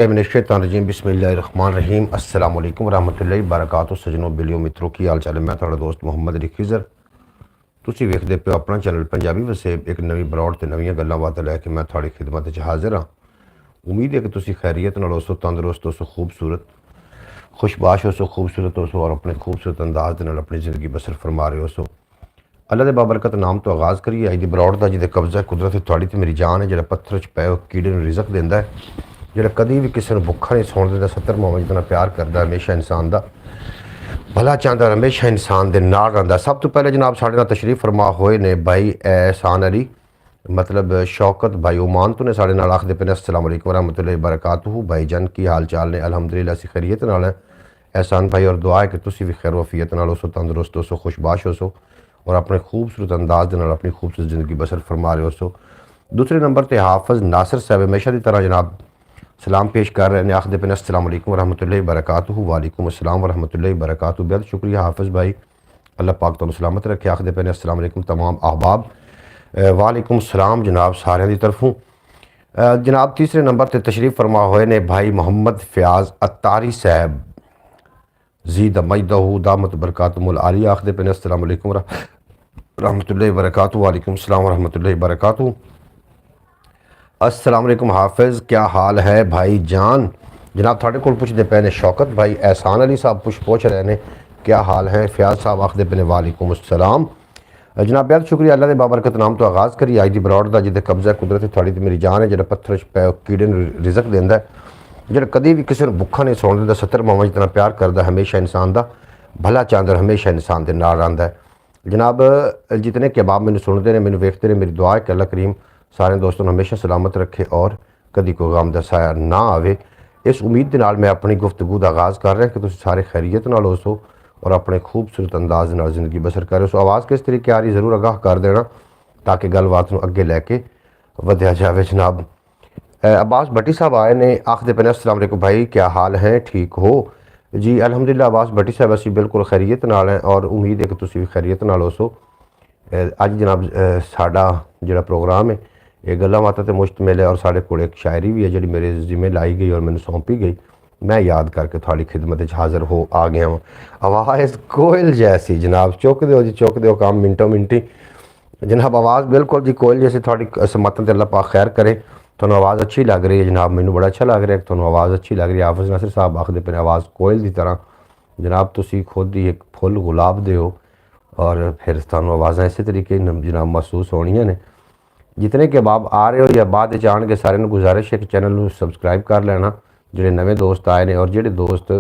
मिनश्शैतानिर्रजीम बिस्मिल्लाहिर्रहमानिर्रहीम अस्सलाम वालेकुम रहमतुल्लाहि बरकातहू। सजनों बिलियो मित्रों की हाल चाल है। मैं थोड़ा दोस्त मुहम्मद अली खिज़र। तुसी वेखदे पे अपना चैनल पंजाबी वसेब एक नवी बरौड़ ते नवीं गल्लां बातां लैके मैं थोड़ी खिदमत च हाजिर हाँ। उम्मीद है कि तुसी खैरियत नाल होसो, तंदुरुस्त होसो, खूबसूरत खुशबाश होसो, खूबसूरत होसो और अपने खूबसूरत अंदाज दे नाल अपनी ज़िंदगी बसर फरमा रहे होसो। अल्लाह दे बाबरकत नाम तो आगाज़ करिए। अज दी बरौड़ दा जिहदे कब्जा कुदरत थोड़ी ते मेरी जान है, जिहड़ा पत्थर च पै कीड़े नूं रिज़क देंदा है, जिहड़ा कदी भी किसी नूं भुक्खा नहीं सौण दिंदा, 70 मावां जितना प्यार करदा, हमेशा इंसान दा भला चाहता, हमेशा इंसान दे नाल रहिंदा। सब तो पहले जनाब साडे नाल तशरीफ फरमा होए ने भाई एहसान अली, मतलब शौकत भाई ओमान तो ने साडे नाल आखदे पे ने अस्सलाम वालेकुम रहमतुल्लाहि बरकातहू। भाई जान की हाल चाल ने? अल्हम्दुलिल्लाह असीं खैरियत नाल है। एहसान भाई और दुआ है कि तुसी भी खैर वफियत नाल होसो, तंदुरुस्त होसो, खुशबाश होसो और अपने खूबसूरत अंदाज दे नाल अपनी खूबसूरत ज़िंदगी बसर फरमा रहे होसो। दूसरे नंबर पर हाफिज़ नासिर साहब हमेशा की तरह जनाब सलाम पेश कर रहे हैं, आखदे पे अस्सलाम वालेकुम रहमतुल्लाहि बरकातहू। वालेकुम अस्सलाम रहमतुल्लाहि बरकातहू। बेहद शुक्रिया हाफिज़ भाई, अल्लाह पाक तुहानू सलामत रखे। आखदे पे अस्सलाम वालेकुम तमाम अहबाब। वालेकुम सलाम जनाब सारिਆਂ ਦੀ तरफों। जनाब तीसरे नंबर पर तशरीफ़ फरमा होए ने भाई मोहम्मद फ़याज़ अत्तारी साहब ज़ीद मजदहू दामत बरकातुहुल आलिया। आखदे पे अस्सलाम वालेकुम रहमतुल्लाहि बरकातहू। वालेकुम सलाम रहमतुल्लाहि बरकातहू। अस्सलाम वालेकुम हाफिज़, क्या हाल है भाई जान? जनाब थोड़े को पुछते पे ने शौकत भाई एहसान अली साहब पूछ रहे ने क्या हाल है। फ़याज़ साहब आखदे पे ने वालेकुम अस्सलाम। जनाब बेहद शुक्रिया, अल्लाह दे बाबरकत नाम तो आगाज़ करिए। अज दी बरौड़ दा जिहदे कब्जा कुदरत थोड़ी ते मेरी जान है, जिहड़ा पत्थर च पै कीड़े नूं रिज़क देंदा है, जिहड़ा कदी भी किसी नूं भुक्खा नहीं सौण दिंदा, 70 मावां जितना प्यार करदा, हमेशा इंसान दा भला चाहंदा, हमेशा इंसान दे नाल रहिंदा है। जनाब जितने के अहबाब मैनू सुनते हैं, मैनू वेखते हैं, मेरी दुआ है कि अल्लाह करीम सारे दोस्तों को हमेशा सलामत रखे और कभी कोई गम दा साया ना आवे। इस उम्मीद के नाल मैं अपनी गुफ्तगू का आगाज़ कर रहा कि तुम सारे खैरियत नाल होसो और अपने खूबसूरत अंदाज नाल ज़िंदगी बसर करो। सो आवाज़ किस तरीके आ रही ज़रूर आगाह कर देना ताकि गलबात नूं अगे लैके वधिया जाए। जनाब अब्बास भट्टी साहब आए ने, आखदे पे अस्सलाम वालेकुम भाई, क्या हाल है, ठीक हो जी? अल्हम्दुलिल्लाह अब्बास भट्टी साहब असीं बिल्कुल खैरियत नाल हैं और उम्मीद है कि तुसीं भी खैरियत नाल होसो। अज जनाब साडा जिहड़ा प्रोग्राम है ये गल्लां बातां ते मुश्तमिल है और साढ़े कोल एक शायरी भी है जिहड़ी मेरे जिम्मे लाई गई और मैनू सौंपी गई। मैं याद करके थोड़ी खिदमत हाज़र हो आ गया हूँ। आवाज़ कोयल जैसी जनाब, चुक दो जी, चुक दो काम मिनटों मिनटी जनाब। आवाज़ बिल्कुल जी कोयल जैसी, थोड़ी समतन ते अल्लाह पाक खैर करे। थोनू आवाज़ अच्छी लग रही है जनाब, मैनू बड़ा अच्छा लग रहा है, थोनू आवाज़ अच्छी लग रही है। हाफिज़ नासिर साहब आखदे पे आवाज़ कोयल की तरह। जनाब तुसी खुद ही एक फुल गुलाब दे हो और फिर थानू आवाज़ां इस तरीके जनाब महसूस होनियां ने। जितने के अहबाब आ रहे हो या बाद आन के सारे गुजारिश है कि चैनल को सबसक्राइब कर लेना, जोड़े नवे दोस्त आए ने और जोड़े दोस्त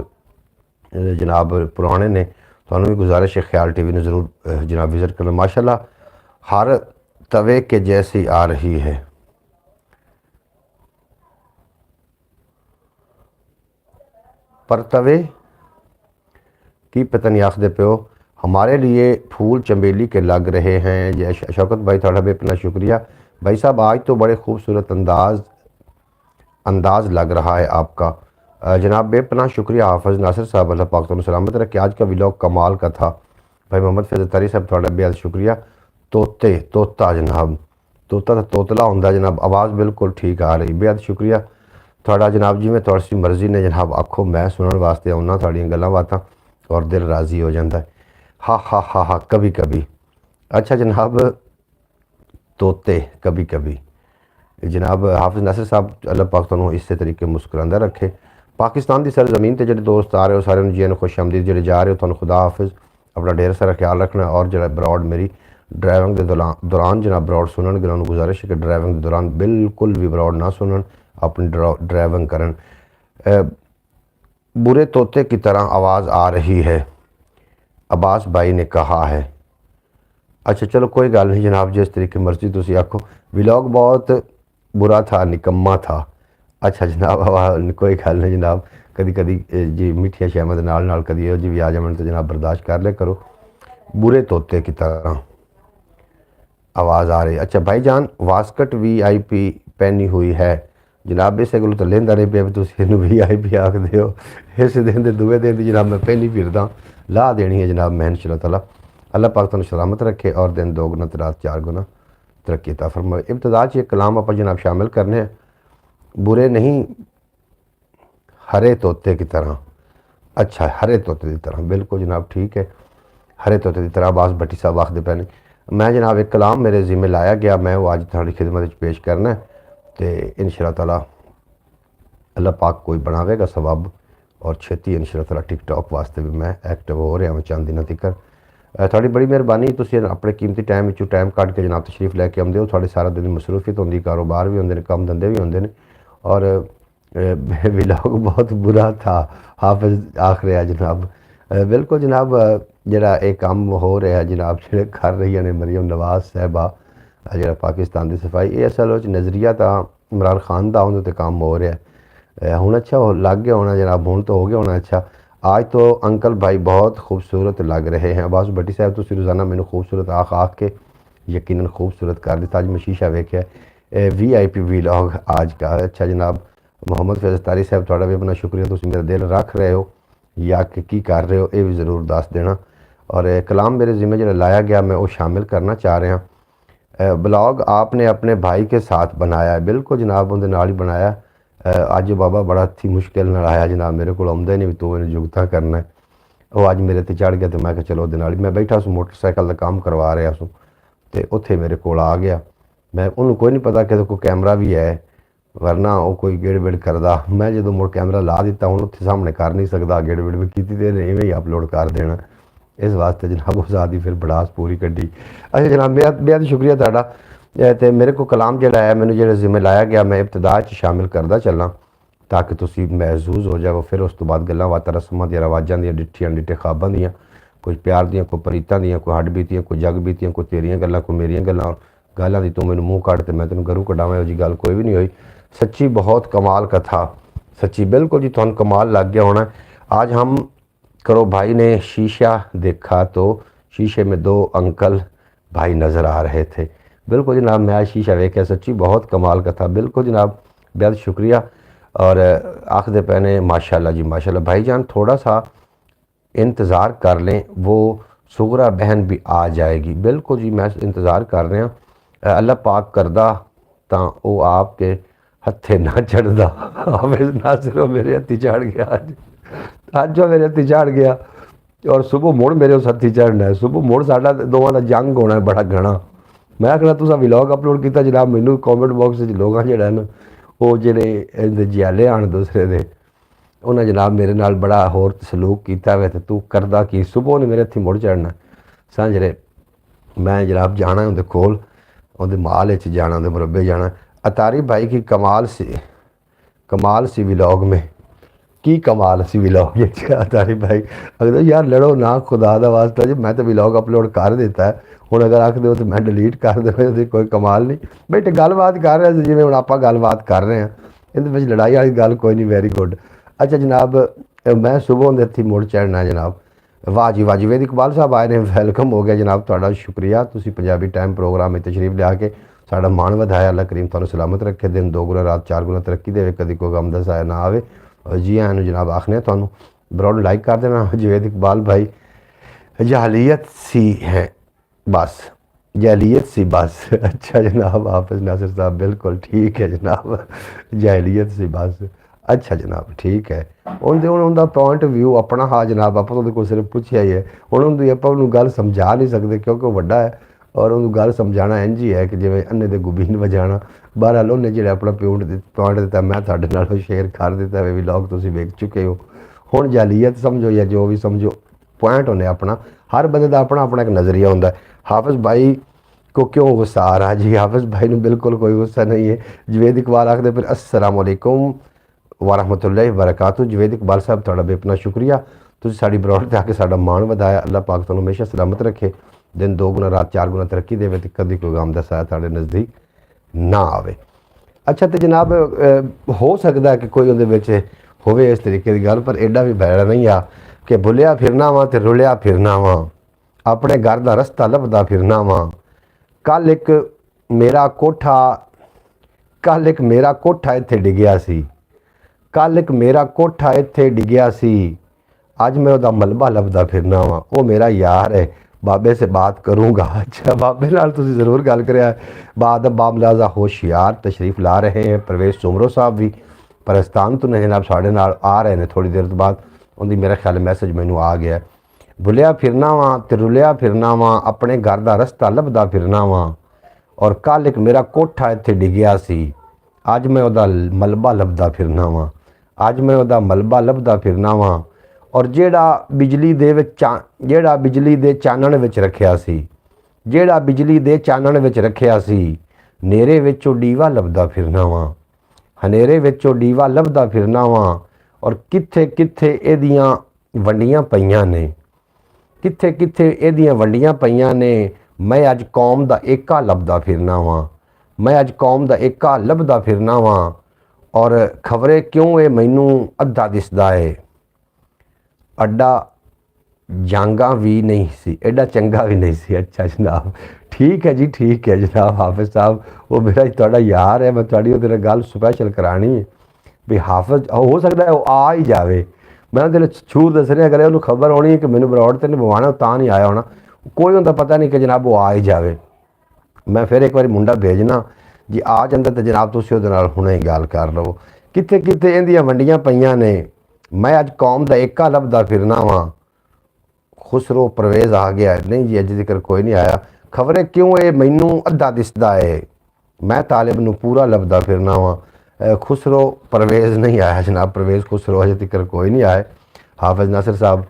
जनाब पुराने ने, थानू भी गुजारिश है ख्याल टीवी ने ज़रूर जनाब विज़िट करना। माशाल्लाह हर तवे के जैसी आ रही है, पर तवे की पता नहीं आखदे पे हो। हमारे लिए फूल चमेली के लग रहे हैं। जय शौकत भाई थोड़ा बेपना शुक्रिया भाई साहब, आज तो बड़े खूबसूरत अंदाज लग रहा है आपका। जनाब बेपना शुक्रिया हाफिज़ नासिर साहब, अल्लाह पाक तुहानू सलामत रखे। आज का व्लॉग कमाल का था भाई मोहम्मद फ़ैज़ अत्तारी साहब, थोड़ा बेहद शुक्रिया। तोता जनाब, तोता तो तोतला होंदा जनाब। आवाज़ बिल्कुल ठीक आ रही, बेहद शुक्रिया थोड़ा जनाब। जिमें तुहाडी मर्जी ने जनाब आखो, मैं सुनने वास्ते आउना तुहाड़ियां गल्लां बातां और दिल राज़ी हो जाता है। हा कभी कभी। अच्छा जनाब तोते कभी कभी जनाब हाफिज़ नासिर साहब, अल्लाह पाक तुहानू इस तरीके मुस्कुरांदा रखे। पाकिस्तान की सरजमीन पर जो दोस्त आ रहे हो सारे जी खुश आमदीद, जो जा रहे हो तुहानू खुदा हाफिज़, अपना ढेर सारा ख्याल रखना। और जो ब्रॉड मेरी ड्राइविंग के दौरान जनाब ब्रॉड सुनन, उन्होंने गुजारिश है कि ड्राइविंग के दौरान बिल्कुल भी ब्रॉड ना सुनन, अपनी ड्राइविंग करन। बुरे तोते की तरह आवाज़ आ रही है, अब्बास भाई ने कहा है। अच्छा चलो कोई गल नहीं जनाब, जिस तरीके मर्जी तुसी आखो। व्लॉग बहुत बुरा था, निकम्मा था। अच्छा जनाब कोई गल नहीं जनाब, कभी कभी जी मिठिया शैवां दे नाल नाल कभी जी भी आ जावन तो जनाब बर्दाश्त कर लिया करो। बुरे तोते की तरह आवाज़ आ रही। अच्छा भाईजान वास्कट VIP पहनी हुई है जनाब, इस गल तो लेंदा नहीं पिया तुम VIP आखते हो। इस दिन के दूए दिन जनाब मैं पहली फिरदा ला देनी है जनाब। मैं इंशाअल्लाह ताला अल्लाह पाक तुहानू सलामत रखे और दिन दोगुना तो रात चार गुना तरक्की अता फरमाए। इब्तिदा च एक कलाम आप जनाब शामिल करने हैं। बुरे नहीं हरे तोते की तरह। अच्छा, हरे तोते की तरह, बिल्कुल जनाब ठीक है। हरे तोते की तरह अब्बास भट्टी साहब आखते पे ने। मैं जनाब एक कलाम मेरे जिम्मे लाया गया, मैं वो अज थोड़ी खिदमत च पेश करना है। तो इंशाअल्लाह ताला अल्लाह पाक कोई बनावेगा सबब, और छेती इंशाअल्लाह ताला टिकटॉक वास्ते भी मैं एक्टिव हो रहा हूँ चंद दिनों तक। थोड़ी बड़ी मेहरबानी, तुसीं अपने कीमती टाइम चो टाइम कढ़ के जनाब तशरीफ लैके आते हो। थोड़े सारा दिन मसरूफियत होंगी, कारोबार भी होंगे, कम धंधे भी होंगे, और व्लॉग बहुत बुरा था, हाफिज आख रहा जनाब। बिल्कुल जनाब, जरा ये काम हो रहा जनाब, जो कर रही ने मरीम नवाज साहबा, जो पाकिस्तान की सफाई, ये असल नज़रिया तो इमरान खान का उन्होंने काम हो रहा है। हूँ अच्छा हो लग गया होना जनाब, हूँ तो हो गया होना। अच्छा, आज तो अंकल भाई बहुत खूबसूरत लग रहे हैं। अब्बास भट्टी साहब तुसीं रोज़ाना मैंने खूबसूरत आख आख के यकीनन खूबसूरत कर दिता। अज मैं शीशा वेख्या VIP व्लॉग आज का। अच्छा जनाब, मोहम्मद फैज़ तारी साहब थोड़ा भी अपना शुक्रिया, तुसीं मेरा दिल रख रहे हो या कि की कर रहे हो, ये भी ज़रूर दस देना। और कलाम मेरे जिम्मे जो लाया गया मैं वो शामिल करना चाह रहा। ब्लॉग आपने अपने भाई के साथ बनाया है? बिल्कुल जनाब, उनके नाल ही बनाया। अज बाबा बड़ा थी मुश्किल नाल आया जनाब, मेरे को आउंदा नहीं भी तू मैंने जुगता करना है। वो अज मेरे ते चढ़ गया, तो मैं चलो उहदे नाल ही मैं बैठा सू, मोटरसाइकिल का काम करवा रहा सू, तो उत्थे मेरे को आ गया। मैं उन्होंने कोई नहीं पता कि कोई कैमरा भी है, वरना वो कोई गेड़ वेड़ करदा। मैं जो मुड़ कैमरा ला दिता, हूँ उत्थे सामने कर नहीं सकता, गेड़ वेड़ भी की तो इवें ही अपलोड कर देना। इस वास्ते जनाब उस आदि फिर बड़ास पूरी कड्डी। अच्छा जनाब, बेहद शुक्रिया तुहाडा। तो मेरे को कलाम जोड़ा है मैंने जो जिम्मे लाया गया, मैं इब्तदा शामिल करता चलना ताकि तुसी महसूस हो जाओ। फिर उस तो बाद गल्लां बातां रस्मां दी रवाजां दी डिठियां डिठे ख्वाबां दियां, कोई प्यार दियां, कोई प्रीतां दियां, कोई हड्ड बीतियां, कोई जग बीतियां, कोई तेरियां गल्लां, कोई मेरियां गल्लां। गल्लां दी तू मैनूं मूँह कढ़ ते मैं तैनूं गरू कढ़ावां, इहो जी गल कोई भी नहीं हुई। सच्ची बहुत कमाल कथा, सच्ची बिल्कुल जी, तुहानूं कमाल लग गया होना। आज हम करो भाई ने शीशा देखा तो शीशे में दो अंकल भाई नज़र आ रहे थे। बिल्कुल जनाब, मैं आज शीशा वेख्या, सच्ची बहुत कमाल का था। बिल्कुल जनाब, बेहद शुक्रिया। और आखदे पैने माशाल्लाह जी माशाल्लाह। भाईजान थोड़ा सा इंतज़ार कर लें, वो सुगरा बहन भी आ जाएगी। बिल्कुल जी, मैं इंतज़ार कर रहा। अल्लाह पाक करदा तो वो आपके हथे ना चढ़दा। हाफिज़ नासिर मेरे हथी चढ़ गया अज वो मेरे हथी चढ़ गया, और सुबह मुड़ मेरे उस हथी चढ़ना है। सुबह मुड़ साडा दोवां दा जंग होना है बड़ा घना। मैं आखना तुसा व्लॉग अपलोड किया जनाब, मैनू कॉमेंट बॉक्स लोग जोड़ा ना वो जेडे जियाले आन दूसरे दे, उन्हें जनाब मेरे नाल बड़ा होर सलूक किया वे, तू करदा की। सुबह ने मेरे हथी मुड़ चढ़ना, सांझरे मैं जनाब जाना उनके कोल, उनके माल जाना, उनके मुरब्बे जाना। अतारी भाई की कमाल सी व्लॉग में, की कमाल सी व्लॉग अतारी भाई अगर यार लड़ो ना खुदा दा वास्ता जी, मैं तो व्लॉग अपलोड कर दिता है। हुण अगर आखदे हो तो मैं डिलीट कर देवां, कोई कमाल नहीं। बेटे गलबात कर रहे जिवें हुण आपां गलबात कर रहे हैं, इहदे विच लड़ाई वाली गल कोई नहीं। Very good. अच्छा जनाब, मैं सुबह उहदे हत्थी मुड़ चढ़ना जनाब। वाह जी वाह जी, वेद इकबाल साहब आए ने, वेलकम हो गया जनाब, तुहाडा शुक्रिया। तुसीं पंजाबी टाइम प्रोग्राम में तशरीफ लिया के साडा मान वधाया। अल्लाह करीम तुहानूं सलामत रखे, दिन दो गुना रात चार गुना तरक्की देवे, कदी कोई गम दा साया ना आवे। जी आनू जनाब आखने तुहानूं ब्रॉड लाइक कर देना। जवेद इकबाल भाई, जाहलीत सी है बस, जाहलीत सी बस। अच्छा जनाब, हाफिज़ नासिर साहब बिल्कुल ठीक है जनाब, जाहलीत सी बस। अच्छा जनाब ठीक है। उनका पॉइंट व्यू अपना हाँ जनाब, आप को सिर्फ पूछा ही है। हूँ उनकी आप गल समझा नहीं सकते क्योंकि वो वड्डा है, और उन्होंने गल समझाना इंज ही है कि जिमें अन्ने दे गुबीन वजाना। बहरहाल उन्हें जो अपना पॉइंट दिता, मैं तुहाडे नाल शेयर कर दिता। वे व्लॉग तुसीं वेख चुके हो। हुण जालीयत समझो या जो भी समझो, पॉइंट होने अपना, हर बंदे का अपना अपना एक नज़रिया होंदा है। हाफिज़ भाई को क्यों गुस्सा आ रहा जी? हाफिज़ भाई ने बिल्कुल कोई गुस्सा नहीं है। जवेद इकबाल आखदे फिर अस्सलाम वालेकुम वरहमतुल्लाहि वबरकातुहू। जवेद इकबाल साहब तुहाडा बेपना शुक्रिया, तुसीं साडी ब्रॉड ते आके साडा मान वधाया। अल्लाह पाक तुहानूं हमेशा सलामत रखे, दिन दो गुना रात चार गुना तरक्की देवे, ते कदी कोई गम दा साया तुहाडे नज़दीक ना आवे। अच्छा तो जनाब, हो सकता है कि कोई उहदे विच होवे इस तरीके की गल, पर एडा भी भैड़ा नहीं आ कि भुलिया फिरना वा ते रुलिया फिरना वा, अपने घर का रस्ता लभदा फिरना वा। कल एक मेरा कोठा इत्थे डिग्या सी, कल एक मेरा कोठा इत्थे डिग्या सी, अज मैं वह मलबा लभदा फिरना वा। वो मेरा यार है, बाबे से बात करूँगा। अच्छा, बाबे नाल तुसीं ज़रूर गल करिया। बाद बामलाजा होशियार तशरीफ़ ला रहे हैं, परवेज़ सुमरो साहब भी। पाकिस्तान तो ने जनाब साढ़े नाल आ रहे हैं थोड़ी देर तो बाद उनकी मेरा ख्याल मैसेज मैनू आ गया। भुलिया फिरना वा ते रुलिया फिरना वा अपने घर का रस्ता लभदा फिरना वा और कल एक मेरा कोठा इत्थे डिगिया सी अज मैं उहदा मलबा लभदा फिरना वा अज मैं उहदा मलबा लभदा फिरना वा और जेड़ा बिजली दे चानण विच रखिया सी जेड़ा बिजली दे चानण विच रखिया सी नेरे विचों डीवा लभदा फिरना वा हनेरे विचों डीवा लभदा फिरना वा और कित्थे कित्थे इहदियां वंडियां पईयां ने कित्थे कित्थे इहदियां वंडियां पईयां ने मैं अज कौम दा एका लभदा फिरना वा मैं अज कौम दा एका लभदा फिरना वा और खबरे क्यों ये मैनू अद्धा दिसदा है अड्डा जांगा भी नहीं सी एडा चंगा भी नहीं सी। अच्छा जनाब ठीक है जी ठीक है जनाब हाफिज साहब वो मेरा थोड़ा यार है मैं थोड़ी वो गल स्पैशल करानी है भी हाफिज हो सकता है वो आ ही जाए मैं तेरे छूर दस रहा अगर उन्होंने खबर होनी है कि मैंने बरौड़ तो नहीं बवाना तो नहीं आया होना कोई उनका पता नहीं कि जनाब वो आ ही जाए। मैं फिर एक बार मुंडा भेजना जी आ जाता तो जनाब तुम वो हुणे ही गल कर लो कित्थे कित्थे इहदियां वंडियां पईयां ने मैं अज कौम दा एका लभदा फिरना वा खुसरो परवेज़ आ गया नहीं जी अज जिक्र कोई नहीं आया खबरें क्यों ये मैनू अद्धा दिसदा है मैं तालिब नू पूरा लभदा फिरना वा खुसरो परवेज़ नहीं आया जनाब परवेज़ खुसरो अजे तक कोई नहीं आए। हाफिज नासिर साहब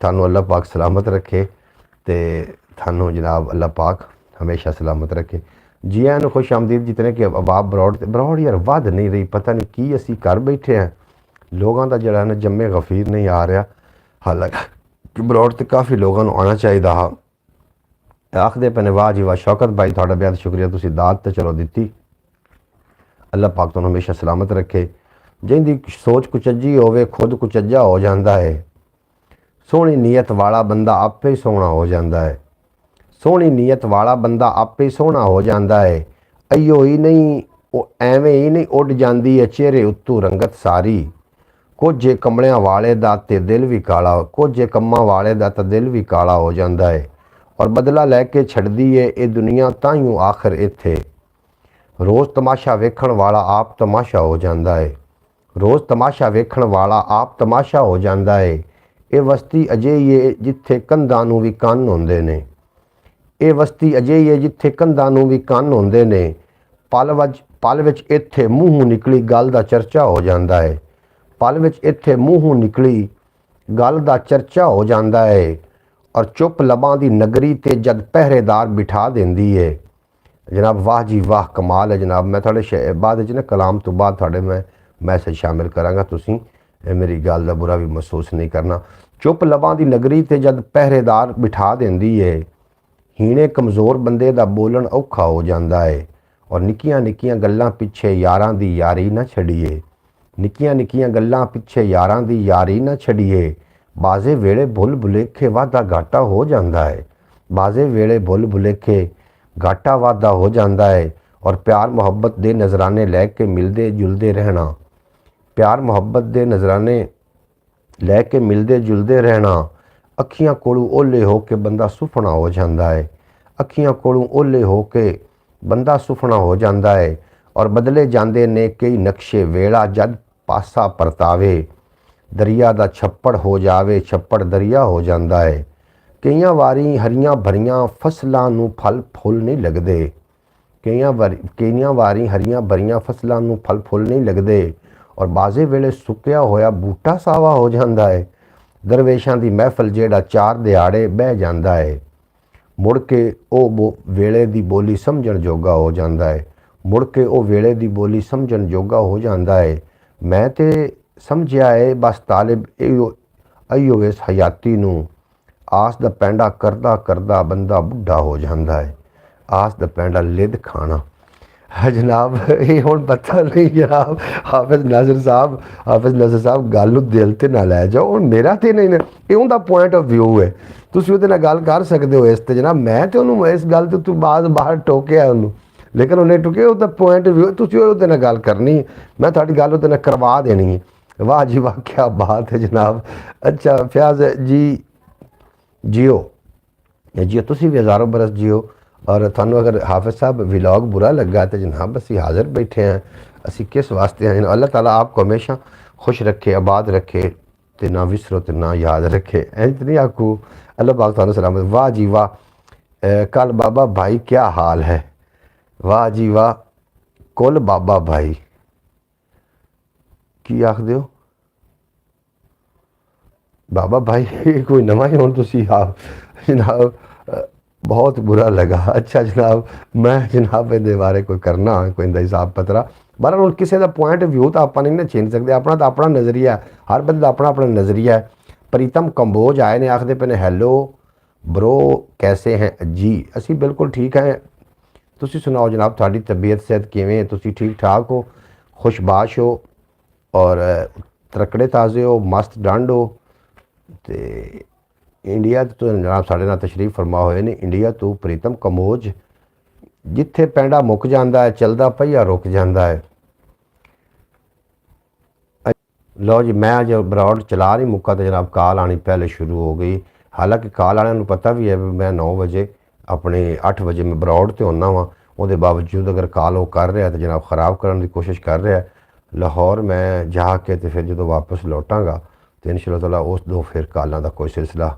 थानू अल्लाह पाक सलामत रखे तो थानू जनाब अल्लाह पाक हमेशा सलामत रखे। जी आया खुश आमदीद जितने कि अबाब बरौड़ यार वध नहीं रही पता नहीं की असी कर बैठे हैं लोगों का जड़ा ना जम्मे गफीर नहीं आ रहा हालांकि बरौड़ तो काफ़ी लोगों को आना चाहिए हा आखदे पैने वाह जी वाह शौकत भाई थोड़ा बेहद शुक्रिया तुसी दात तो चलो दी अल्लाह पाक तुहानू हमेशा सलामत रखे। जिंदी सोच कुचज्जी होवे खुद कुचज्जा हो जाता है सोहनी नीयत वाला बंदा आपे ही सोहना हो जाता है सोहनी नीयत वाला बंदा आपे ही सोहना हो जाता है अयो ही नहीं एवें ही नहीं उड़ जाती है चेहरे उत्तों रंगत सारी कुछ कमलियां वाले दा ते दिल भी काला कुछ कम्मां वाले दा ते दिल भी काला हो जाता है और बदला लैके छड्दी है ये दुनिया ताइयों आखिर इत्थे रोज़ तमाशा वेखण वाला आप तमाशा हो जाता है रोज़ तमाशा वेखण वाला आप तमाशा हो जाता है ये वस्ती अजिही है जिथे कंधां नूं भी कंन हुंदे ने ये वस्ती अजिही है जिथे कंधां नूं भी कंन हुंदे ने पल विच इत्थे मूँहों निकली गल दा चर्चा हो जाता है पल विच इत्थे मूँहों निकली गल दा चर्चा हो जाता है और चुप लबां दी नगरी ते जद पहरेदार बिठा देंदी है। जनाब वाह जी वाह कमाल है जनाब मैं थोड़े बाद ना कलाम तो बाद थोड़े मैं मैसेज शामिल करांगा तुसी मेरी गल दा बुरा भी महसूस नहीं करना। चुप लबां दी नगरी ते जद पहरेदार बिठा देंदी है हीणे कमज़ोर बंदे दा बोलन औखा हो जाता है और निक्कियां निक्कियां गल्लां पिछे यारां दी यारी ना छड़िए निक्कियां निक्कियां गल्लां पिछे यारां दी यारी ना छड़िए बाजे वेले भुल भुलेखे वाधा घाटा हो जाता है बाजे वेले भुल भुलेखे घाटा वाधा हो जाता है और प्यार मुहब्बत दे नजराने लैके मिलते जुलते रहना प्यार मुहब्बत दे नजराने लैके मिलते जुलते रहना अखियां कोलों ओले हो के बंदा सुफना हो जाता है अखियां कोलों ओले हो के बंदा सुफना हो जाता है और बदले जाते ने कई नक्शे वेला जद पासा परतावे दरिया दा छप्पड़ हो जावे छप्पड़ दरिया हो जाता है कईयां वारी हरियां भरियां फसलां नूं फल फुल नहीं लगदे कईयां वारी हरियां भरियां फसलां नूं फल फुल नहीं लगदे और बाजे वेले सुक्या होया बूटा सावा हो जाता है दरवेशां दी महफल जेड़ा चार दिहाड़े बह जाता है मुड़ के ओ वेले दी बोली समझण जोगा हो जाता है मुड़ के ओ वेले दी बोली समझण जोगा हो जाता है। मैं ते समझिया है बस तालिब अयो इस हयाती नूं आस दा पैंडा करदा करदा बंदा बुढ़ा हो जाता है आस दा पैंडा लिद खाना है जनाब ये हुण पता नहीं जनाब हाफिज नासिर साहब गल नूं दिल ते ना लै जाओ हुण मेरा ते नहीं ये उनका पॉइंट ऑफ व्यू है तुसीं उहदे नाल गल कर सकदे हो इस ते जनाब मैं ते उहनूं इस गल ते तूं बाहर टोकिया उहनूं लेकिन उन्हें टुके उसका पॉइंट व्यू तुसीं उहदे नाल गल करनी मैं तुहाडी गल उहदे नाल करवा देनी है। वाह जी वाह क्या बात है जनाब। अच्छा फयाज जी जियो जियो तुसीं भी हज़ारों बरस जियो और थानू अगर हाफिज साहब व्लॉग बुरा लगा तो जनाब असी हाज़र बैठे हैं ਅਸੀਂ ਕਿਸ ਵਾਸਤੇ ਆਏ। अल्लाह ताला आपको हमेशा खुश रखे, आबाद रखे, तो ना विसरो तो ना याद रखे। इंज नहीं आखू। अल्लाह पाक तुहानू सलामत। वाह जी वाह। कल बाबा भाई क्या हाल है। वाह जी वाह। कुल बाबा भाई की आखदे हो बाबा भाई कोई नवा ही हूँ तुसी आप जनाब। बहुत बुरा लगा। अच्छा जनाब मैं जनाब ये बारे कोई करना कोई इंदा हिसाब पतरा बहर हूँ किसी का पॉइंट व्यू तो आप नहीं ना छीन सकते। अपना तो अपना नज़रिया, हर बंदा अपना अपना नज़रिया है। प्रीतम कंबोज आए ने आखते पे ने हैलो ब्रो कैसे हैं जी। असी बिल्कुल ठीक हैं। तुसी सुनाओ जनाब थोड़ी तबीयत सेहत किवें, तुसी ठीक ठाक हो, खुशबाश हो और तरकड़े ताज़े हो, मस्त डंड हो। तो इंडिया तो जनाब साढ़े नाल तशरीफ फरमा होए ने। इंडिया तो प्रीतम कंबोज जिथे पैंडा मुक जाता है चलता पहिया रुक जाता है। लो जी मैं अज ब्रॉड चला नहीं मुक्का तो जनाब कॉल आनी पहले शुरू हो गई। हालांकि कॉल वाले पता भी है भी मैं 9 बजे अपने 8 बजे मैं ब्रॉड तो आना वा। वो बावजूद अगर कॉल वो कर रहा तो जनाब ख़राब करने की कोशिश कर रहा है। लाहौर मैं जाके तो फिर जो वापस लौटांगा तो इंशाअल्लाह ताला उस दो फिर कॉलों का कोई सिलसिला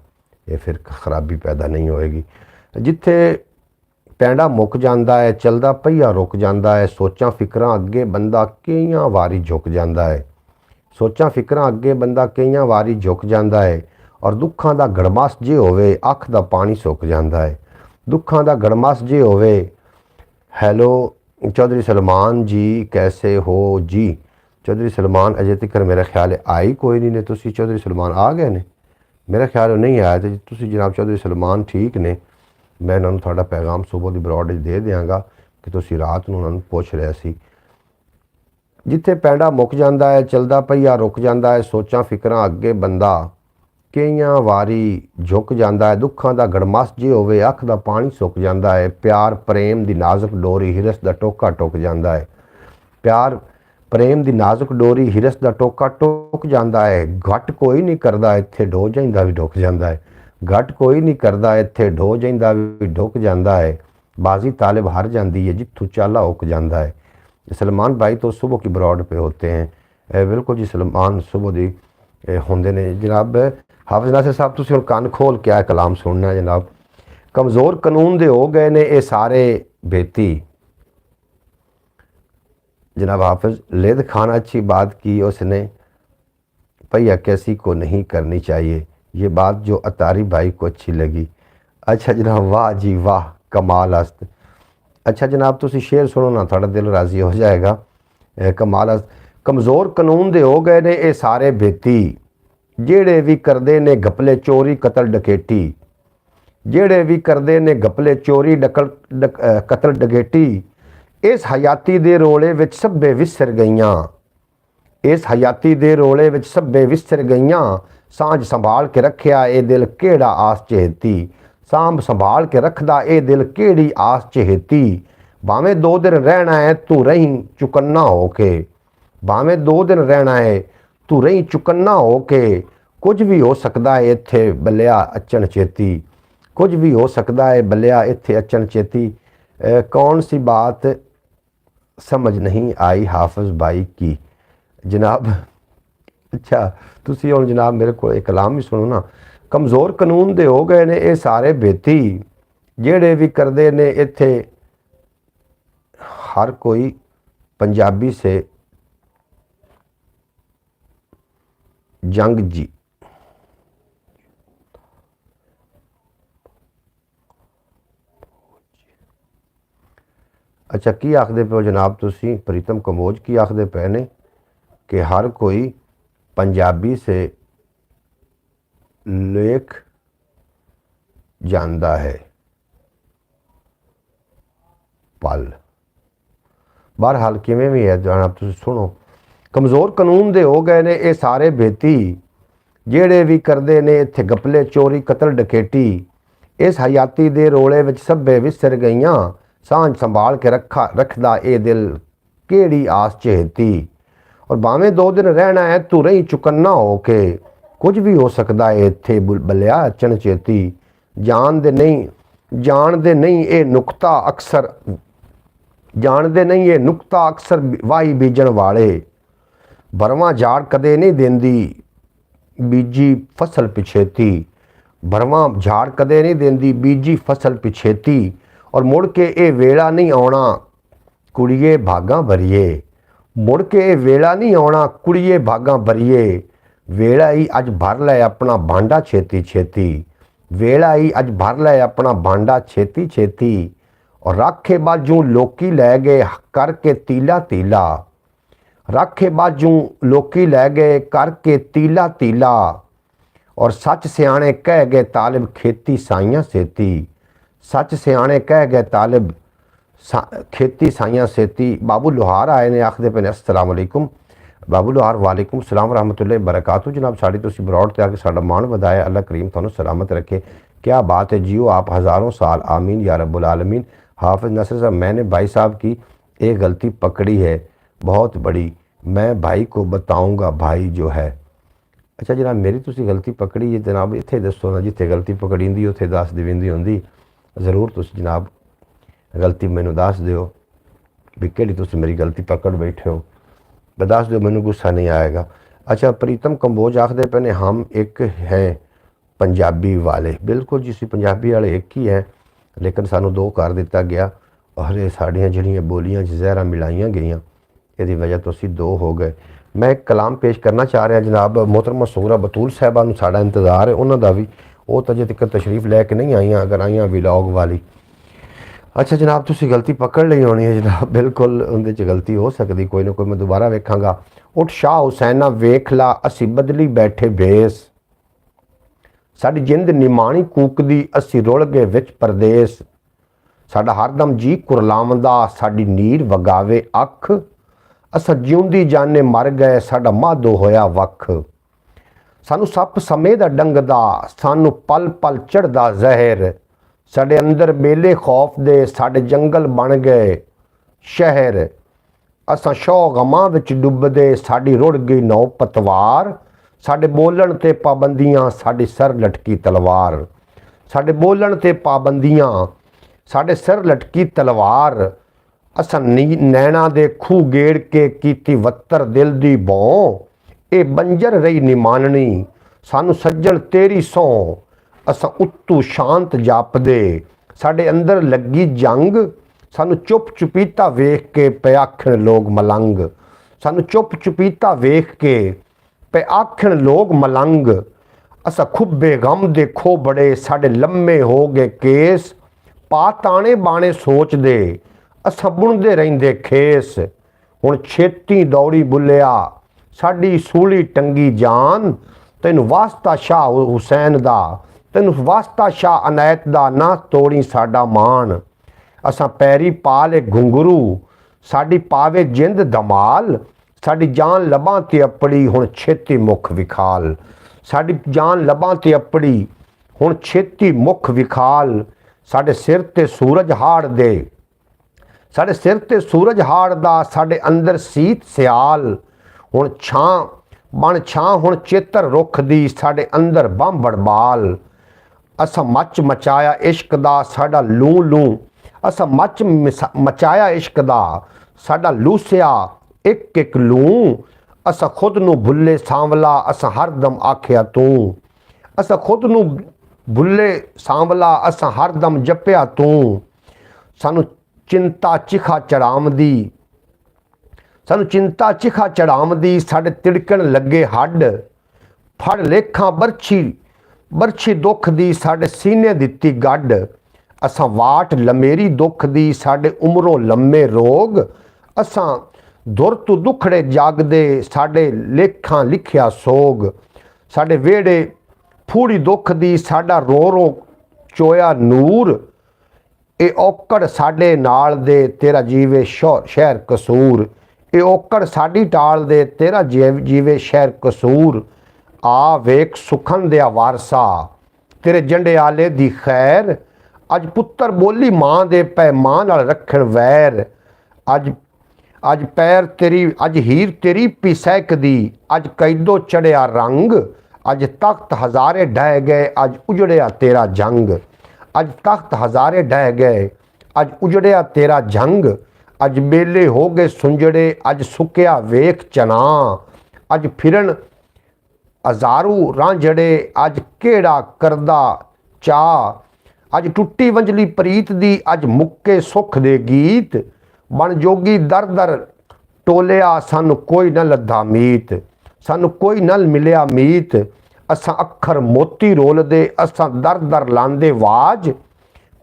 ये फिर खराबी पैदा नहीं होएगी। जिथे पैंडा मुक जाता है चलता पहिया रुक जाता है। सोचां फिक्रां अगे बंदा कई वारी झुक जाता है। सोचां फिक्रां अगे बंदा कई वारी झुक जाता है। और दुखां दा गड़मस जे होवे अख दा पानी सुक जाता है। दुखां दा गड़मस जे होवे। हैलो चौधरी सलमान जी कैसे हो जी। चौधरी सलमान अजे तक मेरा ख्याल है आई कोई नहीं ने। तुसी चौधरी सलमान आ गए ने मेरा ख्याल नहीं आया तो तुसी जनाब चौधरी सलमान ठीक ने। मैं उन्होंने थोड़ा पैगाम सुबह की ब्रॉड दे देंगा कि तुसी रात को उन्होंने पूछ रहे सी। जिथे पैंडा मुक जाता है चलता पहिया रुक जाता है। सोचां फिक्रां अगे बंदा कई वारी झुक जाता है। दुखां दा गड़मस जे होवे अख दा पानी सुक जाता है। प्यार प्रेम दी नाजुक डोरी हिरस दा टोका टुक जाता है। प्यार प्रेम दी नाजुक डोरी हिरस दा टोका टुक जाता है। घट कोई नहीं करता इत्थे ढो जाइंदा भी ढुक जाता है। घट कोई नहीं करता इत्थे ढो जाइंदा भी ढुक जाता है। बाजी तालिब हार जाती है जिथों चाला उक जाता है। सलमान भाई तो सुबह की ब्रॉड पे होते हैं। बिल्कुल जी सलमान सुबह दी होंदे ने जनाब। हाफिज नासिर साहब तुसीं हुण कान खोल के कलाम सुनना है जनाब। कमज़ोर कानून दे हो गए ने ये सारे बेती। जनाब हाफिज लिद खान अच्छी बात की उसने भैया कैसी को नहीं करनी चाहिए। ये बात जो अतारी भाई को अच्छी लगी। अच्छा जनाब वाह जी वाह कमाल अस्त। अच्छा जनाब तुसी शेर सुनो ना थोड़ा दिल राजी हो जाएगा। कमाल अस्त। कमज़ोर कानून दे हो गए ने ये सारे बेती। जेड़े भी करदे ने घपले चोरी कतल डकैती। जेड़े भी करदे ने घपले चोरी कतल डकैती। इस हयाती दे रोले विच सभे विसर गईयां। इस हयाती दे रोले विच सभे विसर गईयां। सांझ संभाल के रखिया ए दिल केड़ा आस चहेती। सांभ संभाल के रखदा ए दिल केड़ी आस चहेती। भावें 2 दिन रहना है तू रही चुकन्ना होके। भावें 2 दिन रहना है तू रही चुकन्ना होके। कुछ भी हो सकता है इत्थे बल्लिया अचन चेती। कुछ भी हो सकता है बल्लिया इत्थे अचन चेती। कौन सी बात समझ नहीं आई हाफिज भाई की जनाब। अच्छा तुसी हुण जनाब मेरे को एक कलाम भी सुनो ना। कमज़ोर कानून दे हो गए ने ये सारे बेती। जेड़े भी करदे ने इत्थे हर कोई पंजाबी से जंग जी। अच्छा की आखदे पे हो जनाब तुसी प्रीतम कंबोज की आखदे पे ने कि हर कोई पंजाबी से लेख जानता है पल। बहरहाल किवें भी है जनाब तुसी सुनो। कमज़ोर कानून दे हो गए ने ये सारे बेती। जेड़े भी करदे ने इत्थे घपले चोरी कतल डकैती। इस हयाती दे रोले विच सभे विसर गईयां। सांझ संभाल के रखदा ए दिल केड़ी आस चहेती। और भावें 2 दिन रहना है तू रही चुकन्ना होके। कुछ भी हो सकता है इत्थे बल्लिया अचन चेती। जान दे नहीं ये नुकता अक्सर ਜਾਣਦੇ ਨਹੀਂ ਇਹ ਨੁਕਤਾ ਅਕਸਰ ਵਾਹੀ ਬੀਜਣ ਵਾਲੇ। ਬਰਵਾਂ ਝਾੜ ਕਦੇ ਨਹੀਂ ਦਿੰਦੀ ਬੀਜੀ ਫਸਲ ਪਿਛੇਤੀ। ਬਰਵਾਂ ਝਾੜ ਕਦੇ ਨਹੀਂ ਦਿੰਦੀ ਬੀਜੀ ਫਸਲ ਪਿਛੇਤੀ। ਔਰ ਮੁੜ ਕੇ ਇਹ ਵੇਲਾ ਨਹੀਂ ਆਉਣਾ ਕੁੜੀਏ ਭਾਗਾਂ ਭਰੀਏ। ਮੁੜ ਕੇ ਇਹ ਵੇਲਾ ਨਹੀਂ ਆਉਣਾ ਕੁੜੀਏ ਭਾਗਾਂ ਭਰੀਏ। ਵੇਲਾ ਹੀ ਅੱਜ ਭਰ ਲੈ ਆਪਣਾ ਭਾਂਡਾ ਛੇਤੀ ਛੇਤੀ। ਵੇਲਾ ਹੀ ਅੱਜ ਭਰ ਲੈ ਆਪਣਾ ਭਾਂਡਾ ਛੇਤੀ ਛੇਤੀ। ਔਰ ਰਾਖੇ ਬਾਜੂ ਲੋਕੀ ਲੈ ਗਏ ਕਰਕੇ ਤੀਲਾ ਤੀਲਾ। ਰਾਖੇ ਬਾਜੂ ਲੋਕੀ ਲੈ ਗਏ ਕਰਕੇ ਤੀਲਾ ਤੀਲਾ। ਔਰ ਸੱਚ ਸਿਆਣੇ ਕਹਿ ਗਏ ਤਾਲਿਬ ਖੇਤੀ ਸਾਈਆਂ ਸੇਤੀ। ਸੱਚ ਸਿਆਣੇ ਕਹਿ ਗਏ ਤਾਲਿਬ ਖੇਤੀ ਸਾਈਆਂ ਸੇਤੀ। ਬਾਬੂ ਲੋਹਾਰ ਆਏ ਨੇ, ਆਖਦੇ ਪਏ ਨੇ अस्सलाम वालेकुम। बाबू लोहार वालेकुम सलाम रहमतुल्लाहि बरकातहू। जनाब साड़ी तुसी बरौड़ ते आके साडा मान वधाया। अल्लाह करीम तुहानू सलामत रखे। क्या बात है जियो आप हज़ारों साल, आमीन या रब्बुल आलमीन। हाफिज़ नसर साहब, मैंने भाई साहब की एक गलती पकड़ी है बहुत बड़ी, मैं भाई को बताऊँगा भाई जो है। अच्छा जनाब, मेरी तुसी गलती पकड़ी है जनाब, इत्थे दसो ना जिथे गलती पकड़ी उत्थे दस देवेंदी होंदी। ज़रूर तुसी जनाब गलती मैनू दस दिओ भी किहड़ी तुसी मेरी गलती पकड़ बैठे हो, दस दो, मैनू गुस्सा नहीं आएगा। अच्छा, प्रीतम कंबोज आखते पे ने हम एक हैं पंजाबी वाले। बिल्कुल जी, पंजाबी वाले एक ही है, लेकिन सानू दो कर दिता गया और ये साड़ियाँ जड़ियाँ बोलियाँ जहरा मिलाइया गई, ये वजह तो असी दो हो गए। मैं एक कलाम पेश करना चाह रहा जनाब। मोहतरमा सूरा बतूल साहबा नू साड़ा इंतज़ार है, उन्होंने भी वो तो अजे तक तशरीफ लैके नहीं आईयां, अगर आईयां विलॉग वाली। अच्छा जनाब, तुसी गलती पकड़ ली होनी है जनाब, बिल्कुल उनदे च गलती हो सकती, कोई ना कोई मैं दोबारा वेखांगा। उठ शाह हुसैना वेख ला असी बदली बैठे भेस। साडी जिंद निमाणी कूकदी असी रुल गए विच परदेस। साडा हरदम जी कुरलावंदा साडी नीर वगावे अख। असां जिउंदी जाने मर गए साडा माधो होया वख। सानू सप समय दा डंगदा सानू पल पल चढ़दा जहर। साडे अंदर बेले खौफ दे साडे जंगल बन गए शहर। असां शौ गमां विच डुबदे साडी रुड़ गई नौ पतवार। साडे बोलण ते पाबंदियां साडे सर लटकी तलवार। साडे बोलण ते पाबंदियां साडे सर लटकी तलवार। असां नैना दे खूह गेड़ के कीती वत्तर दिल दी बौं। ए बंजर रही निमाननी सानू सज्जण तेरी सौं। असां उत्तू शांत जापदे साडे अंदर लगी जंग। सानू चुप चुपीता वेख के पे आखण लोग मलंग। सानू चुप चुपीता वेख के पे आखण लोग मलंग। असां खुब्बे गम दे खो बड़े साडे लम्मे हो गए केस। पा ताने बाणे सोचदे असां बुणदे रहिंदे खेस। हुण छेती दौड़ी बुलिया साडी सूली टंगी जान। तैनू वास्ता शाह हुसैन दा, तैनू वास्ता शाह अनैत दा, ना तोड़ी साडा मान। असां पैरी पा ले घुंगरू साडी पावे जिंद धमाल। साडी जान लबां ते अपड़ी हुण छेती मुख विखाल। साडी जान लबां ते अपड़ी हुण छेती मुख विखाल। साडे सिर ते सूरज हाड़ दे, साडे सिर ते सूरज हाड़ दा, साडे अंदर सीत सियाल। हुण छां बण छां हुण चेतर रुख दी, साडे अंदर बांभड़ बाल। असां मच मचाया इश्क दा साडा लूं लूं। असां मच मचाया इश्क दा साडा लूसिया एक एक लूं। असां खुद नू भुल्ले सांवला असां हरदम आखिया तूं। असां खुद नू भुल्ले सांवला असां हरदम जपिया तूं। सानू चिंता चिखा चढ़ावदी, सानू चिंता चिखा चढ़ावदी, साडे तिड़कण लगे हड। फड़ लेखा बरछी बरछी दुख दी साडे सीने दित्ती गड। असां वाट लमेरी दुख दी साडे उमरों लम्मे रोग। असां दुर तू दुखड़े जागदे साडे लेखा लिखिया सोग। साडे वेड़े फूड़ी दुख दी साडा रो रो चोया नूर। ए औकड़ साडे नाल दे तेरा जीवे शहर कसूर। ए औकड़ साडी टाल दे तेरा जीवे शहर कसूर। आ वेख सुखन दिया वारसा तेरे जंडे आले दी खैर। अज पुत्तर बोली मां दे पै मां नाल रखण वैर। अज अज पैर तेरी अज हीर तेरी पी सहकदी। अज कैदो चढ़िया रंग। अज तख्त हज़ारे ढह गए अज उजड़िया तेरा जंग। अज तख्त हज़ारे ढह गए अज उजड़िया तेरा जंग। अज बेले हो गए सुंजड़े, अज सुक्या वेख चना, अज फिरन हज़ारू रांझड़े, अज केड़ा करदा चा, अज टुट्टी वंजली प्रीत दी, अज मुक्के सुख दे गीत, बन जोगी दर दर टोलिया, सानू कोई न लद्धा मीत, सानू कोई न मिलिया मीत, असां अखर मोती रोल दे, असां दर दर लांदे वाज,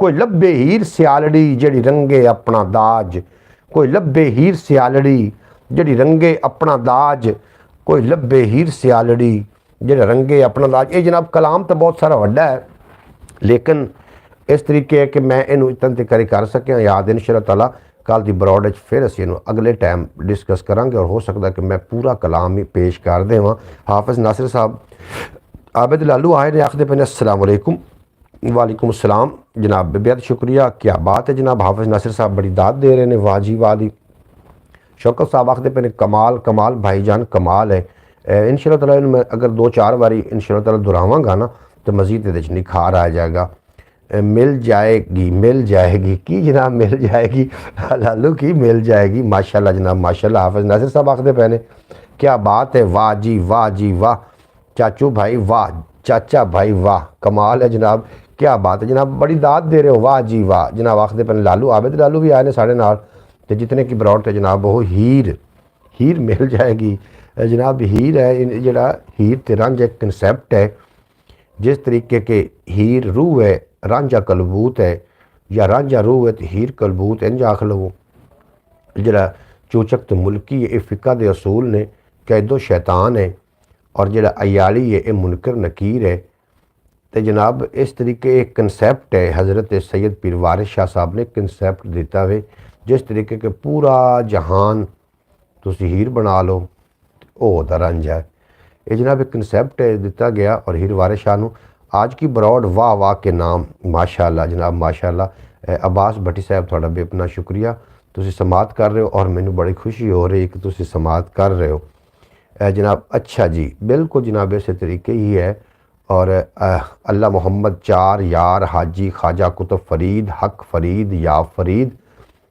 कोई लब्बे हीर सियालड़ी जड़ी रंगे अपना दाज, कोई लब्बे हीर सियालड़ी जड़ी रंगे अपना दाज, कोई लब्बे हीर सियालड़ी जड़े रंगे अपना दाज। ये जनाब कलाम तो बहुत सारा वड्डा है, लेकिन इस तरीके है कि मैं इनू इतने तक कर सकिया याद इंशाअल्लाह ताला कल की ब्रॉड फिर असी इनू अगले टाइम डिस्कस करांगे, और हो सकता है कि मैं पूरा कलाम ही पेश कर देवां। हाफिज़ नासिर साहब आबिद लालू आए ने आखते पे अस्सलाम वालेकुम। वालेकुम अस्सलाम जनाब, बेहद शुक्रिया, क्या बात है जनाब। हाफिज़ नासिर साहब बड़ी दाद दे रहे हैं, वाह जी वाह दी। शौकत साहब आखते पे कमाल कमाल भाईजान कमाल है। इंशाअल्लाह ताला मैं अगर 2-4 बारी इंशाअल्लाह ताला दोहरावांगा ना तो मज़ीद ये निखार आ जाएगा। मिल जाएगी की जनाब, मिल जाएगी लालू की मिल जाएगी। माशाल्लाह जनाब माशाल्लाह। हाफिज़ नासिर साहब आखते पे क्या बात है, वाह जी वाह जी वाह। चाचू भाई वाह, चाचा भाई वाह, कमाल है जनाब, क्या बात है जनाब, बड़ी दाद दे रहे हो, वाह जी वाह जनाब। आखते पे लालू आबिद लालू भी आए ने साढ़े नाल, तो जितने की ब्रॉड थे जनाब वो हीर मिल जाएगी जनाब। हीर है जरा हीर ते रांझा एक कंसैप्ट है, जिस तरीके के हीर रूह है रांझा कलबूत है, या रांझा रूह है तो हीर कलबूत इंज आख लवो। जरा चूचक तो मुल्की है, ये फिका दे असूल ने, कैदो शैतान है, और जरा अयाली है ये मुनकर नकीर है। तो जनाब इस तरीके एक कंसैप्ट है, हज़रत सैयद पीर वारिस शाह साहब ने कंसैप्ट दिता है, जिस तरीके के पूरा जहान तुसी हीर बना लो वो दा रांझा है। ये जनाब एक कंसैप्ट है दिता गया, और हीर वारिस शाह नू आज की ब्रॉड वाह वाह के नाम माशाअल्लाह जनाब माशाअल्लाह। अब्बास भट्टी साहब थोड़ा बेपना शुक्रिया, तुसी समात कर रहे हो, और मैनू बड़ी खुशी हो रही कि तुसी समात कर रहे हो जनाब। अच्छा जी बिल्कुल जनाब इस तरीके ही है। और अल्लाह मोहम्मद 4 यार हाजी ख्वाजा कुतुब फरीद हक फरीद या फरीद,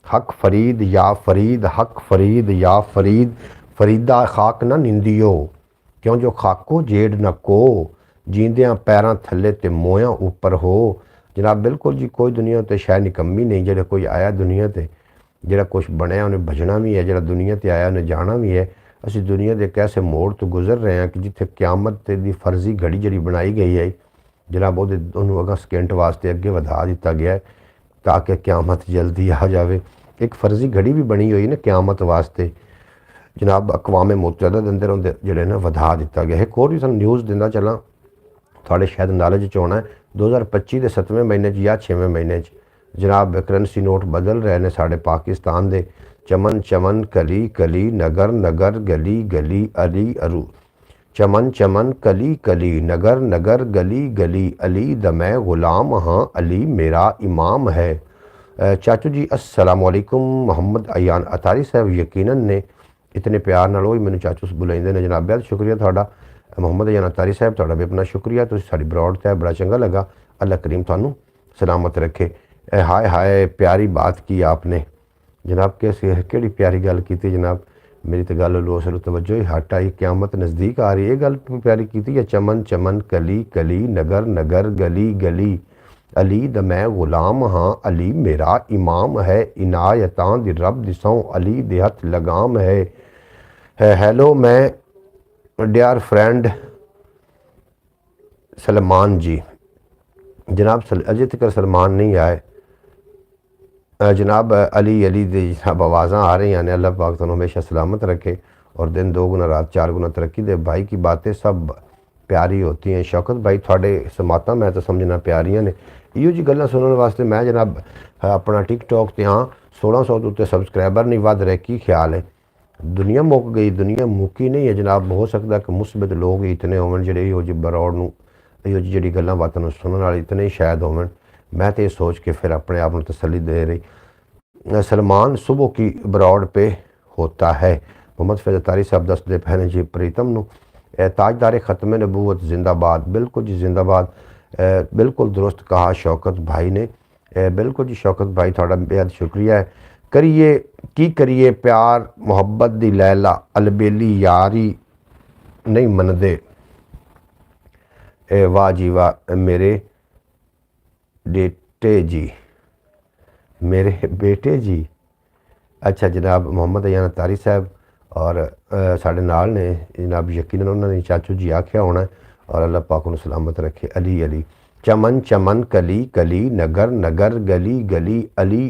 हक फरीद या फरीद, हक फरीद या फरीद, फरीदा खाक ना निंदियो, क्यों जो खाको जेड़ न को, जींदियां पैरां थले ते मोयां उपर हो। जनाब बिल्कुल जी, कोई दुनिया ते शायद निकम्मी नहीं, जेड़ा कोई आया दुनिया ते जेड़ा कुछ बनया उन्हें भजना भी है, जेड़ा दुनिया ते आया उन्हें जाना भी है। असी दुनिया के एक ऐसे मोड़ तो गुजर रहे हैं कि जिथे क्यामत दी फर्जी घड़ी जी बनाई गई है जनाब उन्होंने अगर सकेंट वास्ते अगे वधा दिता गया है ताकि क्यामत जल्दी आ जाए। एक फर्जी घड़ी भी बनी हुई ना क्यामत वास्ते जनाब, अकवामे मुतहदा दे अंदर उन्हें जोड़े ना वधा दिता गया है। एक होर भी सानूं न्यूज़ दिंदा चला, थोड़े शायद नॉलेज च होना है, 2025 के 7वें महीने या 6वें महीने जनाब करंसी नोट बदल रहे हैं साढ़े पाकिस्तान दे। चमन चमन कली कली नगर नगर गली गली अली अरू, चमन चमन कली कली नगर नगर गली गली अली द मैं गुलाम हाँ अली मेरा इमाम है। चाचू जी अस्सलाम वालेकुम। मोहम्मद अयान अतारी साहब यकीनन ने इतने प्यार नाल वो मैंने चाचू बुलाइंदे ने जनाब, बहुत शुक्रिया थोड़ा मोहम्मद अयान अतारी साहब, थोड़ा भी अपना शुक्रिया, तुसीं साडी ब्रॉड ते बड़ा चंगा लगा। अल्लाह करीम थानू सलामत रखे। हाय हाय प्यारी बात की आपने जनाब, कैसे केड़ी प्यारी गल की जनाब, मेरी तो गल लो असल तवज्जो ही हट आई, क्यामत नज़दीक आ रही है, गल प्यारी की है। चमन चमन कली कली नगर नगर गली गली अली द मैं गुलाम हाँ अली मेरा इमाम है, इनायतां दी रब दिसों अली दे हथ लगाम है। हेलो मैं डियर फ्रेंड सलमान जी जनाब, अजे तक सलमान नहीं आए जनाब। अली अली दे जनाब आवाज़ा आ रही हैं, अल्लाह पाक तुहानू हमेशा सलामत रखे और दिन 2 गुना रात 4 गुना तरक्की दे। भाई की बातें सब प्यारी होती हैं। शौकत भाई थोड़े समाता मैं तो समझना प्यारियां ने, इहो जी गल्लां सुनने वास्ते मैं जनाब अपना टिकटॉक ते हाँ 1600 के उत्ते सबसक्राइबर नहीं वध रहे, की ख्याल है? दुनिया मुक गई? दुनिया मुकी नहीं है जनाब, हो सकता कि मुस्बित लोग इतने होवन जेह्ड़े इहो जी बरौड़ नूं इहो जी जिहड़ी गल्लां बातां सुनने वाले इतने ही शायद होवन। मैं तो ये सोच के फिर अपने आप को तसल्ली दे रही। सलमान सुबह की ब्रॉड पे होता है। मोहम्मद फैज़ अतारी साहब दसदे पहने जी प्रीतम नूं ताजदार ख़त्म नबूवत जिंदाबाद। बिल्कुल जी जिंदाबाद, बिल्कुल दुरुस्त कहा शौकत भाई ने। बिल्कुल जी शौकत भाई थोड़ा बेहद शुक्रिया है। करिए की करिए प्यार मुहब्बत दी लैला अलबेली यारी नहीं मनदे। ए वाह जी वाह मेरे बेटे जी, मेरे बेटे जी। अच्छा जनाब मोहम्मद अयान अतारी साहब और साढ़े नाल ने जनाब यकीनन उन्होंने चाचू जी आख्या होना और अल्लाह पाक उन्हें सलामत रखे। अली अली चमन चमन कली कली नगर नगर गली गली अली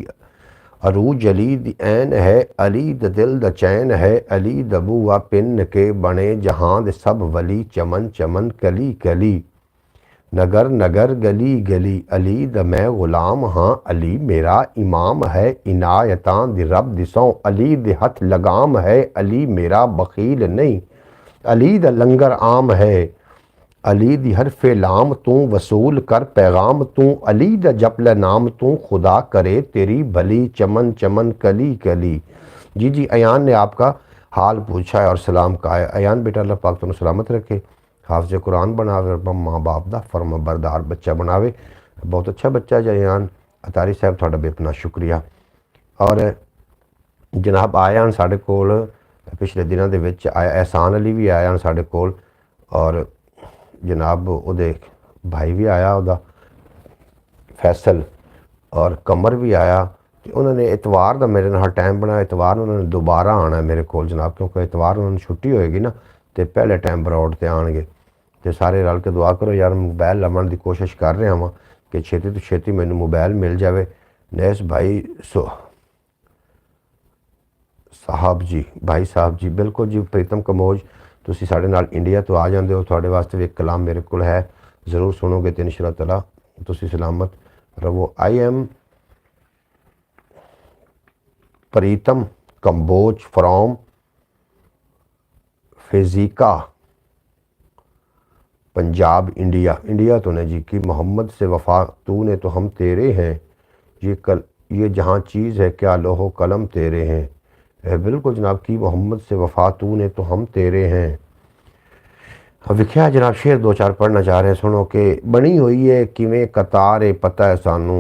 अरूज अली द ऐन है अली द दिल द चैन है अली दबू व पिन के बने जहां दे सब वली चमन चमन कली कली नगर नगर गली गली अली द मैं गुलाम हाँ अली मेरा इमाम है इनायतां दी रब दिसों अली दे हथ लगाम है अली मेरा बखील नहीं अली द लंगर आम है अली दी हरफे लाम तू वसूल कर पैगाम तू अली द जपल नाम तू खुदा करे तेरी भली चमन चमन कली कली। जी जी अयान ने आपका हाल पूछा है और सलाम कहा है। अयान बेटा अल्लाह पाक तुम सलामत रखे, हाफिज़ कुरान बनावे और माँ बाप का फर्मा बरदार बच्चा बनावे। बहुत अच्छा बच्चा है अयान अतारी साहब, थोड़ा बेपना शुक्रिया। और जनाब आया साढ़े कोल पिछले दिनों के विच आया एहसान अली भी आया साढ़े कोल और जनाब उहदे भाई भी आया उहदा फैसल और कमर भी आया। तो उन्होंने इतवार का मेरे नाल टाइम बनाया, इतवार उन्होंने दोबारा आना मेरे को जनाब, क्योंकि इतवार उन्होंने छुट्टी होएगी ना तो पहले टाइम ब्रॉड से आएंगे। तो सारे रल के दुआ करो यार, मोबाइल लवन की कोशिश कर रहा वा कि छेती तो छेती मैनू मोबाइल मिल जाए। नैस भाई साहब जी, भाई साहब जी बिल्कुल जी। प्रीतम कमोज तुसी साढ़े नाल इंडिया तो आ जाते हो, थोड़े वास्ते भी एक कलाम मेरे को है, ज़रूर सुनोगे तो इंशाअल्लाह ताला तुसी सलामत रवो। I am Pritam Kamboj from Fazilka Punjab India. India तो नहीं जी कि मोहम्मद से वफा तूने तो हम तेरे हैं, ये जहाँ चीज़ है क्या लोहो कलम तेरे हैं। बिल्कुल जनाब की मोहम्मद से वफा तूने तो हम तेरे हैं। विख्या जनाब शेर दो चार पढ़ना चाह रहे हैं, सुनो कि बनी हुई है किवें कतार पता है सानू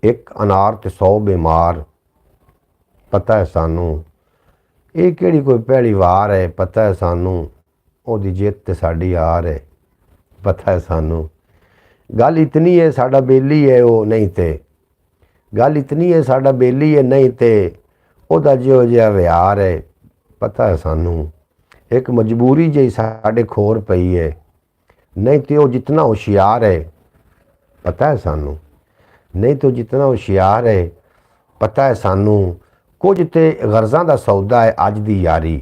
एक अनार ते 100 बीमार पता है सानू ये केड़ी कोई पहली वार है पता है सानू ओदी जित ते साडी हार है पता है सानू। गल इतनी है साडा बेली है वो नहीं ते, गल इतनी है साडा बेली है नहीं ते ओदा जिहो जिहा विहार है पता है सानू। एक मजबूरी जी साडे खोर पई है नहीं तो वो जितना होशियार है पता है सानू, नहीं तो जितना होशियार है पता है सानू। कुछ ते गर्ज़ां दा सौदा है अज दी यारी,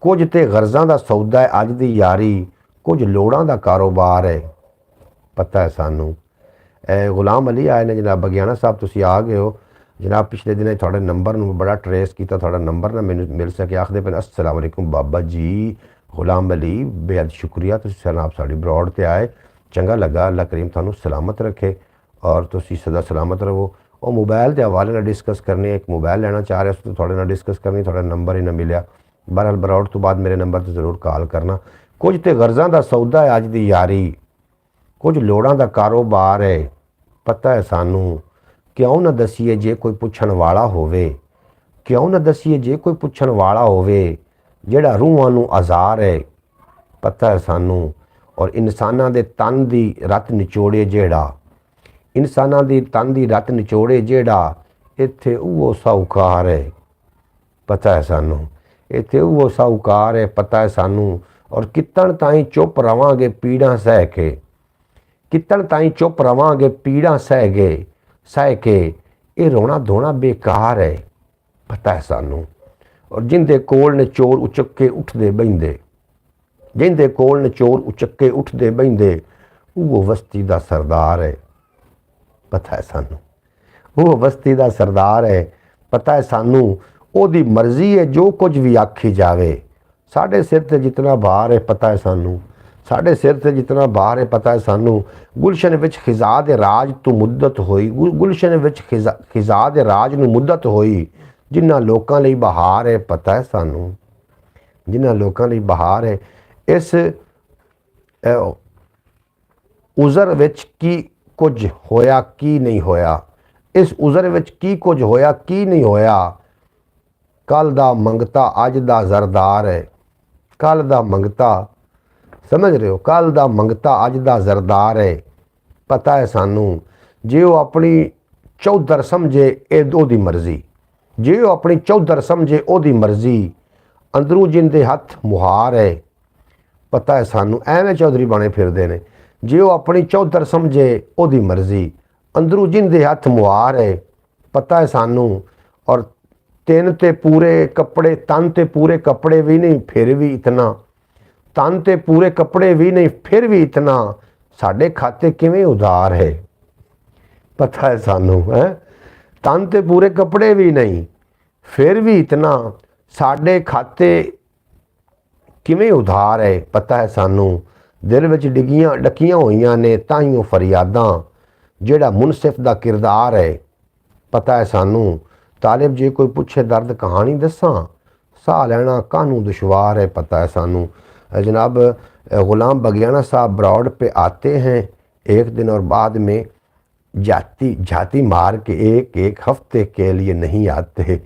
कुछ ते गर्ज़ां दा सौदा है अज दी यारी, कुछ लोड़ां दा कारोबार है पता है सानू। गुलाम अली आए ने जनाब बगियाना साहब तुसी आ गए हो जनाब। पिछले दिन थोड़े नंबर में बड़ा ट्रेस किया, थोड़ा नंबर ना मैंने मिल सके। आखदे पे अस्सलाम वालेकुम बाबा जी गुलाम अली बेहद शुक्रिया तुसी जनाब साड़ी ब्रॉड ते आए, चंगा लगा। अल्लाह करीम थानू सलामत रखे और तुसी सदा सलामत रहो। और मोबाइल के हवाले ना डिस्कस करने, एक मोबाइल लेना चाह रहे तो थोड़े ना डिस्कस करनी, थोड़ा नंबर ही ना मिले। बहरहाल ब्रॉड तो बाद मेरे नंबर तो ज़रूर कॉल करना। कुछ तो गर्ज़ां दा सौदा है अज दी यारी, कुछ लोड़ां दा कारोबार है पता है सानू। क्यों ना दसीए जे कोई पुछण वाला होवे, क्यों ना दसीए जे कोई पुछण वाला होवे, जेड़ा रूहां नू आज़ार है पता है सानू। और इंसानां दे तन दी रत निचोड़े जेड़ा, इंसानां दी तन दी रत निचोड़े जेड़ा, इत्थे उहो साहूकार है पता है सानू, इत्थे उहो साहूकार है पता है सानू। और कितन ताईं चुप रवांगे पीड़ां सह के, कितन ताईं चुप रवांगे पीड़ां सह के, ये रोना धोना बेकार है पता है सानू। और जिंदे कोल ने चोर उचक्के उठदे बहिंदे, जिंदे कोल ने चोर उचक्के उठदे बहिंदे, वो बस्ती दा सरदार है पता है सानू, वो बस्ती दा सरदार है पता है सानू। ओदी मर्जी है जो कुछ भी आखी जावे, साढ़े सिर ते जितना भार है पता है सानू, साढ़े सिर ते जितना भार है पता है सानू। गुलशन विच खिजा दे राज तू मुद्दत होई, गुलशन विच खिजा दे राज नू मुद्दत होई, जिन्हां लोकां लई बहार है पता है सानू, जिन्हां लोकां लई बहार है। इस उज़र विच की कुछ होया की नहीं होया, इस उज़र विच की कुछ होया की नहीं होया। कल दा मंगता अज दा जरदार है। कल दा मंगता, समझ रहे हो, कल दा मंगता अज दा जरदार है। पता है सानू जे वो अपनी चौधर समझे ओदी मर्जी, जे वो अपनी चौधर समझे ओदी मर्जी, अंदरों जिंदे हथ मुहार है। पता है सानू एवें चौधरी बने फिरदे ने। जे वो अपनी चौधर समझे ओदी मर्जी, अंदरों जिंदे हथ मुहार है। पता है सानू। और तिन ते पूरे कपड़े, तन ते पूरे कपड़े भी नहीं फिर भी इतना, तन ते पूरे कपड़े भी नहीं फिर भी इतना, साडे खाते किवें उधार है। पता है सानू है, तन ते पूरे कपड़े भी नहीं फिर भी इतना, साडे खाते किवें उधार है। पता है सानू। दिल विच डकियां होईयां ने ताइयों फरियादां, जेड़ा मुनसिफ दा किरदार है। पता है सानू। तालिब जे कोई पूछे दर्द कहानी दसां, साह लैना कानू दुशवार है। पता है सानू। जनाब ग़ुलाम बगियाना साहब ब्रॉड पे आते हैं एक दिन और बाद में झाती मार के एक एक हफ्ते के लिए नहीं आते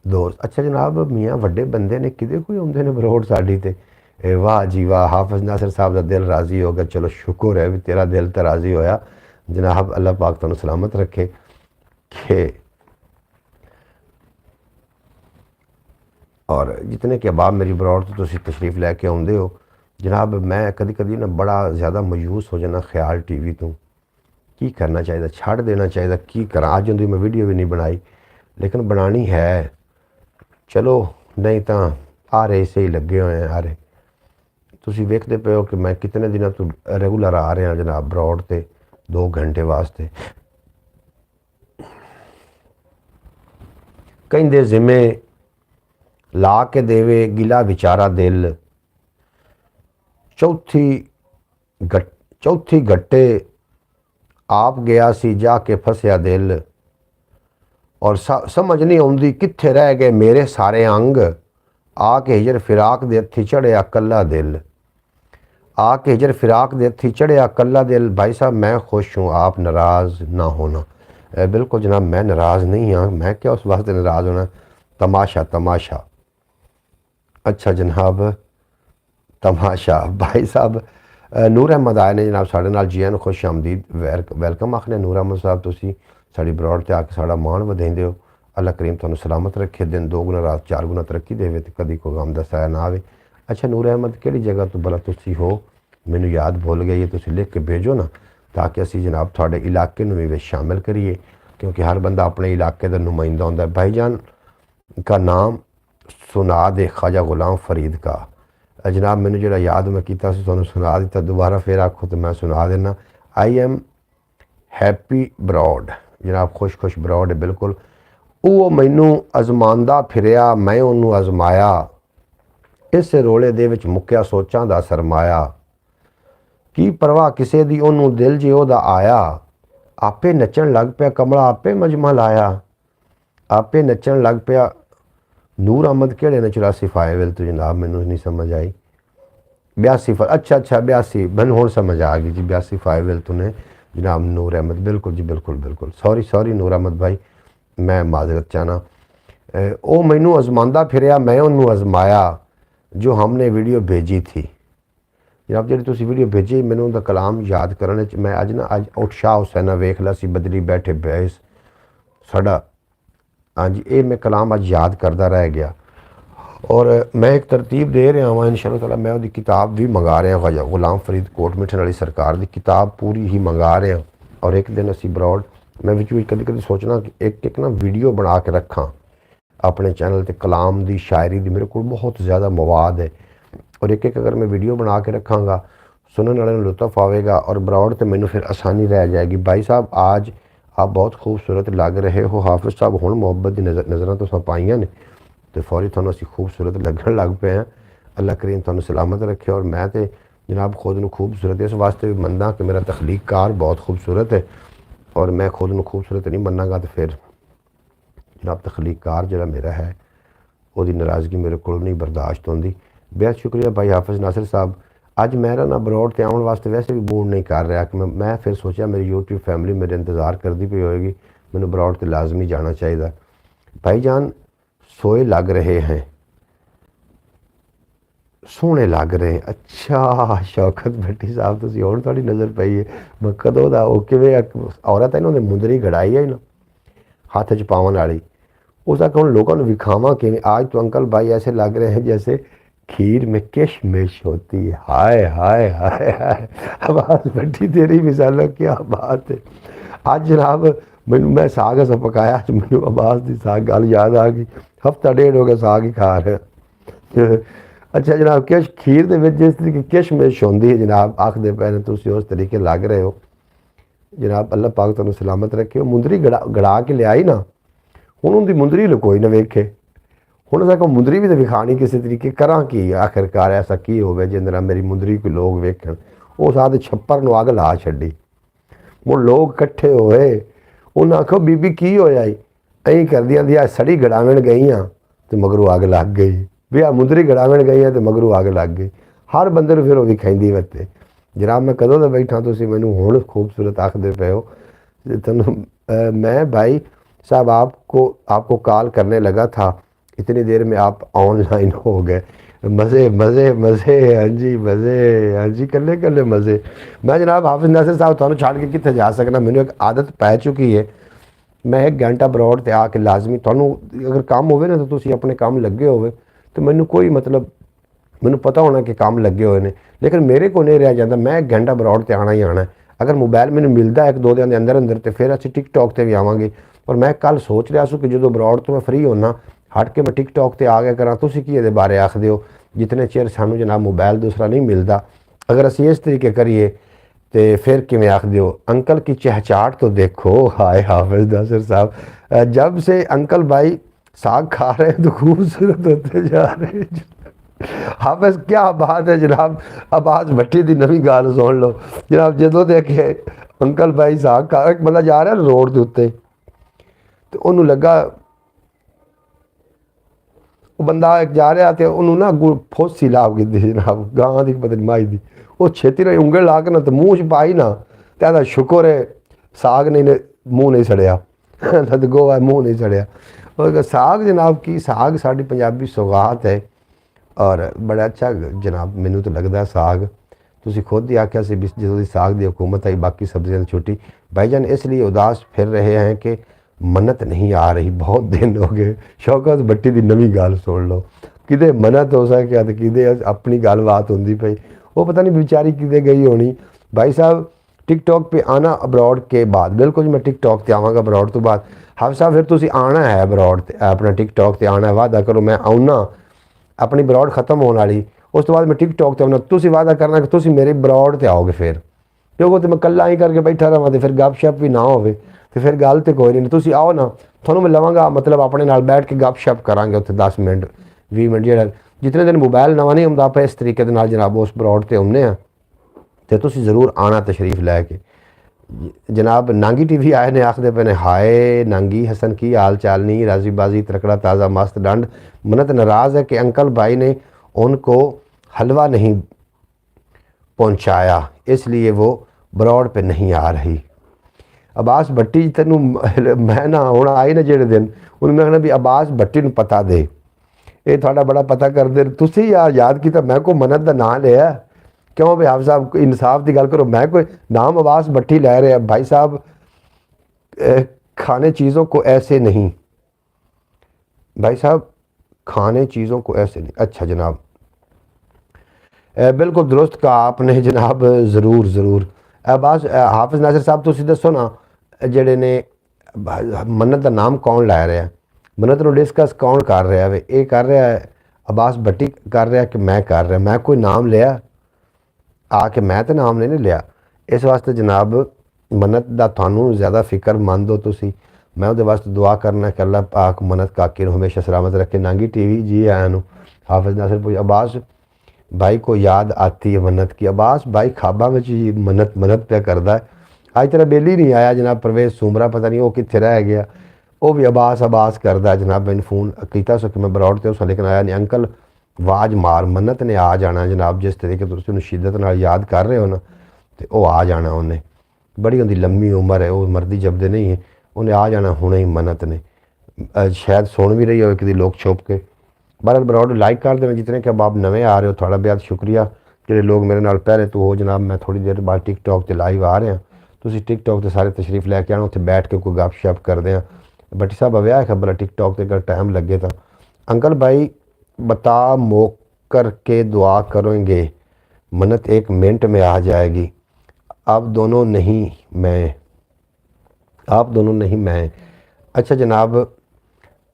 दोस्त। अच्छा जनाब मियाँ वड्डे बंदे ने किदे कोई आउंदे ने ब्रॉड साडी ते। वाह जी वाह, हाफिज नासिर साहब का दिल राजी हो गया। चलो शुक्र है भी तेरा दिल तो राजी होया जनाब। अल्लाह पाक तुहानू सलामत रखे। के और जितने के अहबाब मेरी ब्रॉड तो तुसी तशरीफ लैके आउंदे हो जनाब, मैं कदी कदी ना बड़ा ज़्यादा मायूस हो जाना ख्याल टीवी तो की करना चाहिए, छड़ देना चाहिए, की करा। अज उन्दी मैं वीडियो भी नहीं बनाई लेकिन बनानी है। चलो नहीं तो आ रहे सही लगे हुए हैं। आ रहे तुसी वेखते पे हो कि मैं कितने दिनों तो रेगूलर आ रहा जनाब ब्रॉड ते 2 घंटे वास्ते। कहंदे जिम्मे ला के देवे गिला विचारा दिल, चौथी गट्टे आप गया सी जाके फसया दिल। और समझ नहीं आउंदी कित्थे रह गए मेरे सारे अंग, आके हिजर फिराक दे हथी चढ़िया कल्ला दिल। आके हिजर फिराक दे हथी चढ़िया कल्ला दिल। भाई साहब मैं खुश हूँ, आप नाराज़ ना होना। बिल्कुल जनाब मैं नाराज़ नहीं हाँ, मैं क्या उस वास्ते नाराज़ होना। तमाशा तमाशा। अच्छा जनाब तमाशा। भाई साहब नूर अहमद आए ने जनाब साढ़े नाल, जी आन खुश आमदीद वेलकम आखने। नूर अहमद साहब तुसी साड़ी ब्रॉड ते आके साड़ा मान वधाइंदे हो। अल्लाह करीम तुहानू सलामत रखे, दिन 2 गुना रात 4 गुना तरक्की देवे ते कदी कोई गम दा साया ना आवे। अच्छा नूर अहमद किहड़ी जगह तो भला तुसी हो, मैनू याद भुल गई है, तुसी लिख के भेजो ना ताकि असी जनाब थोड़े इलाके नूं भी शामिल करिए, क्योंकि हर बंदा अपने इलाके का नुमाइंदा होंदा है। भाईजान का नाम सुना दे ख्वाजा गुलाम फरीद का। जनाब मैंने जो याद मैं किया तुहानू सुना दिता, दोबारा फिर आखो तो मैं सुना देना। आई एम हैप्पी ब्रॉड जनाब, खुश खुश ब्रॉड है बिल्कुल। वो मैनू अजमांदा फिरिया मैं उन्होंने अजमाया, इस रोले दे विच मुक्या सोचां दा सरमाया। की परवाह किसे दी ओनू दिल जे ओदा आया, आपे नचन लग पिया कमला आपे मजमा लाया। आपे नचन लग पिया। नूर अहमद केड़े ने 84 फाइवल तो जनाब मैनू नहीं समझ आई। 82 अच्छा 82 मैनू हुण समझ आ गई जी, 82 फाइवल तो ने जनाब नूर अहमद। बिल्कुल जी बिल्कुल बिल्कुल, सॉरी नूर अहमद भाई, मैं माजरत चाहना। ओ मैनू अजमांदा फिरिया मैं उन्होंने अजमाया, जो हमने वीडियो भेजी थी जनाब। जी तुसी वीडियो भेजी मैनू उनका कलाम याद करने मैं अज ना अज उत्साह हुसैना वेख ला सी बदली बैठे बैस साड़ा। हाँ जी ये मैं कलाम अज याद करता रह गया। और मैं एक तरतीब दे रहा वहाँ इंशाअल्लाह ताला, मैं वो किताब भी मंगा रहा ख्वाजा गुलाम फरीद कोट मिठन वाली सरकार की किताब पूरी ही मंगा रहे हैं। और एक दिन असी ब्रॉड मैं कभी कभी सोचना कि एक ना वीडियो बना के रखा अपने चैनल पर कलाम की शायरी की, मेरे को बहुत ज़्यादा मवाद है। और एक अगर मैं वीडियो बना के रखांगा सुनने वाले लुत्फ आएगा और ब्रॉड तो मैनू फिर आसानी रह जाएगी। भाई साहब आज आप बहुत खूबसूरत लग रहे हो। हाफिज़ साहब हुण मुहब्बत की नज़र तो पाइया ने तो फौरी थोड़ा असी खूबसूरत लगन लग पे हैं। अल्लाह करीम तुहानू सलामत रखे। और मैं तो जनाब खुद नू खूबसूरत इस वास्ते भी मनदा कि मेरा तखलीकार बहुत खूबसूरत है, और मैं खुद नू खूबसूरत नहीं मनागा तो फिर जनाब तखलीकार जो मेरा है वो नाराज़गी मेरे को नहीं बर्दाश्त होंगी। बेहद शुक्रिया भाई हाफिज़ नासिर साहब। अज मेरा ना ब्रॉड ते आने वास्ते वैसे भी मूड नहीं कर रहा कि मैं फिर सोचा मेरी यूट्यूब फैमिली मेरे इंतज़ार करती पई होएगी मैनू बरौड़ ते लाजमी जाना चाहिए। भाईजान सोए लग रहे हैं, सोहने लग रहे हैं। अच्छा शौकत भट्टी साहब तुसीं हुण तुहाडी नज़र पई है, मैं कदों दा ओह किवें औरत इन्होंने मुंदरी घड़ाई है ना हाथ च पावन वाली, उस तक हम लोगों को विखावा कि आज तो अंकल भाई ऐसे लग रहे हैं जैसे खीर में किशमिश होती है। हाय हाय हाय हाय, आवाज़ भट्टी तेरी मिसाल क्या बात है। आज जनाब मैं साग ऐसा पकाया, अज मैनू आवाज़ की साग गल याद आ गई, हफ्ता डेढ़ हो गया साग ही खा रहे। अच्छा जनाब किश खीर के जिस तरीके किशमिश होंगी है जनाब, आखते पे ने तुम उस तरीके लग रहे हो जनाब। अल्लाह पाक तुहानू सलामत रखे। मुंदरी गड़ा के लियाई ना, हुण उनकी मुंदरी लकोई ना वेखे, हुण तक मुंदरी भी तो विखानी किसी तरीके करा की आखिरकार ऐसा की हो जिंद मेरी मुंदरी को लोग वेखन। उस आदि छप्पर न अग ला छी, मुड़ लोग कट्ठे होए, उन्हें आखो बीबी की होया अं करदियां दी सड़ी गड़ावन गई हाँ तो मगरों अग लग गई, भी आ मुंदरी गड़ावन गई हाँ तो मगरों अग लग गई। हर बंदे फिर वो विखाई वत्ते। जनाब मैं कदों का बैठा, तुम मैनू हुण खूबसूरत आखते पे हो। तैनूं मैं भाई साहब आपको कॉल करने लगा था, इतनी देर में आप ऑनलाइन हो गए। मज़े मज़े मज़े, हाँ जी मज़े, हाँ जी कल्ले कल्ले मज़े। मैं जनाब हाफिज़ नासिर साहब तुहानू छड़ के कित्थे जा सकना, मैनू एक आदत पै चुकी है। मैं 1 घंटा बरौड़ ते आके लाजमी, तुहानू अगर काम होवे ना तो तुसीं अपने काम लगे होवे तो मैनू कोई मतलब, मैनू पता होना कि काम लगे हुए हैं, लेकिन मेरे को नहीं रह जाता। मैं 1 घंटा बरौड़ ते आना ही आना है। अगर मोबाइल मैनू मिलता 1-2 दिन के अंदर अंदर तो फिर असीं टिकटॉक ते भी आवांगे। पर मैं कल सोच रहा सू कि जो बरौड़ तो मैं फ्री होना हट के मैं टिकटॉक ते आ गया करा। तुसीं की इहदे बारे आखदे हो, जितने चेर सानू जनाब मोबाइल दूसरा नहीं मिलता, अगर असीं इस तरीके करिए तो फिर किवें आखदे हो। अंकल की चहचाहट तो देखो, हाय हाफिज़ नासिर साहब, जब से अंकल भाई साग खा रहे हैं तो खूबसूरत होते जा रहे हैं। हाफिज़ क्या बात है जनाब। आवाज़ भट्टी की नवी गल सुन लो जनाब, जो देखे अंकल भाई साग खा, एक बंदा जा रहा रोड के उत्ते तो उन्होंने लगा, वो बंदा एक जा रहा तो उन्होंने ना अगू फोसी लाभ की जनाब, गां की पता नहीं माई की, वो छेती ने उंगल ला के ना तो मूँह च पाई ना, तो शुक्र है साग नहीं मूँह नहीं सड़िया, तो गोवा मूँह नहीं सड़िया। और साग जनाब की साग साड़ी पंजाबी सौगात है और बड़ा अच्छा जनाब। मैनू तो लगता साग, तुसीं खुद ही आख्या से जो साग की हुकूमत आई बाकी सब्जियां छुट्टी। भाईजान इसलिए उदास फिर रहे हैं कि मन्नत नहीं आ रही, बहुत दिन हो गए। शौकत भट्टी की नवी गल सुन लो, किते मन्नत हो सके तो किते अपनी गलबात होंदी पई, वो पता नहीं बेचारी किते गई होनी। भाई साहब टिकटॉक पे आना अब्रॉड के बाद, बिल्कुल मैं टिकटॉक ते आवांगा अब्रॉड तो बाद। हाफिज़ साहब फिर तुसीं आना है अब्रॉड ते अपना टिकटॉक ते आना है, वादा करो मैं आऊँना, अपनी बरौड़ खत्म होने वाली उस तो बाद मैं टिकटॉक ते आना, तुसीं वादा करना कि तुसीं मेरी बरौड़ ते आओगे फिर, क्योंकि तो मैं कल्ला ही करके बैठा रहा तो फिर गपशप भी ना होवे तो फिर गल तो कोई नहीं। तुसीं आओ ना, थोनों मैं लवांगा, मतलब अपने नाल बैठ के गपशप करांगे उत्थे 10 मिनट 20 मिनट, जो जितने दिन मोबाइल नवा नहीं आउंदा आप इस तरीके दे नाल जनाब उस बरौड़ ते आउंदे आ तो तुसीं ज़रूर आना तशरीफ लैके। जनाब नांगी टीवी आए ने आखते पे ने, हाय नांगी हसन की हाल चाल नहीं, राजी बाजी तड़कड़ा ताज़ा मस्त डंड। मन्नत नाराज़ है कि अंकल भाई ने उनको हलवा नहीं पहुंचाया इसलिए वो बरौड़ पे नहीं आ रही। अब्बास भट्टी तेनू मैं ना हुण आई ना जेड़े दिन उन्हें मैं कहना भी अब्बास भट्टी नूं पता दे, ये थोड़ा बड़ा पता कर दे। तुसीं यार याद किया मैं को मन्नत का नाम लिया, क्यों भाई हाफिज़ साहब इंसाफ की गल करो, मैं कोई नाम अब्बास भट्टी लै रहा भाई साहब। खाने चीज़ों को ऐसे नहीं भाई साहब, खाने चीज़ों को ऐसे नहीं। अच्छा जनाब बिल्कुल दुरुस्त कहा आपने जनाब, ज़रूर ज़रूर। अब्बास हाफिज़ नासिर साहब तुसीं दसो ना जेड़े ने मन्नत का नाम कौन लै रहा, मन्नत नूं डिस्कस कौन कर रहा है, ये कर रहा है अब्बास भट्टी कर रहा कि मैं कर रहा, मैं कोई नाम लिया आके, मैं तो नाम नहीं लिया। इस वास्ते जनाब मन्नत का थानू ज़्यादा फिक्रमंद हो तुसी, मैं उहदे वास्ते दुआ करना कि अल्लाह पाक मन्नत काके नूं हमेशा सलामत रखे। नांगी टीवी जी आया नूं हाफिज़ नासिर पूछ, अब्बास भाई को याद आती है मन्नत की। अब्बास भाई खाबा में जी मन्नत पे करता है। आज तेरा बेली नहीं आया जनाब, परवेज सूमरा पता नहीं वो कितने रह गया, वो भी अब्बास अब्बास करता है जनाब। मैंने फ़ोन किया सो कि मैं बरौड़ ते उस लेकिन आया नहीं। अंकल आवाज़ मार, मन्नत ने आ जाना जनाब, जिस तरीके तुसीं उहनूं शिद्दत नाल याद कर रहे हो ना तो वह आ जाना उन्हें। बड़ी उहदी लम्मी उम्र है, वो मर्दी जबदे नहीं है, उन्हें आ जाना हुणे ही मन्नत ने। शायद सुन भी रही हो कि लोग छुप के। बहरहाल ब्रॉड लाइक कर देना जितने कि अब आप नवे आ रहे हो, थोड़ा बेहद शुक्रिया। जो लोग मेरे नाल पहले तो हो जनाब, मैं थोड़ी देर बाद टिकटॉक से लाइव आ रहे हैं, तुम टिकटॉक से सारे तशरीफ लैके आना, उत्थे बैठ के कोई गप शप करते हैं। भट्टी साहब अव्या खबर है टिकटॉक से अगर टाइम लगे तो। अंकल भाई बता मोक करके दुआ करेंगे, मन्नत 1 मिनट में आ जाएगी। आप दोनों नहीं मैं, आप दोनों नहीं मैं। अच्छा जनाब,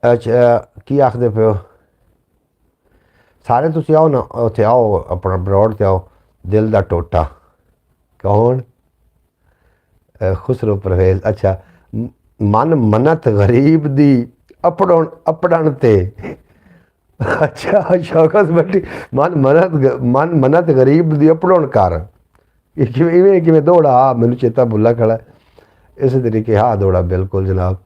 अच्छा की आखदे पे हो सारे तुसी आओ ना, उत्थे आओ अपना ब्रॉड ते आओ। दिल दा टोटा कौन? खुसरो परवेज। अच्छा मन मन्नत गरीब दी अपड़न ते। अच्छा शौकत भट्टी मन मन्नत गरीब दी अपड़न कर। इवें किवें दौड़ा? मैनू चेता भुला खड़ा है। इस तरीके हाँ दौड़ा बिल्कुल जनाब।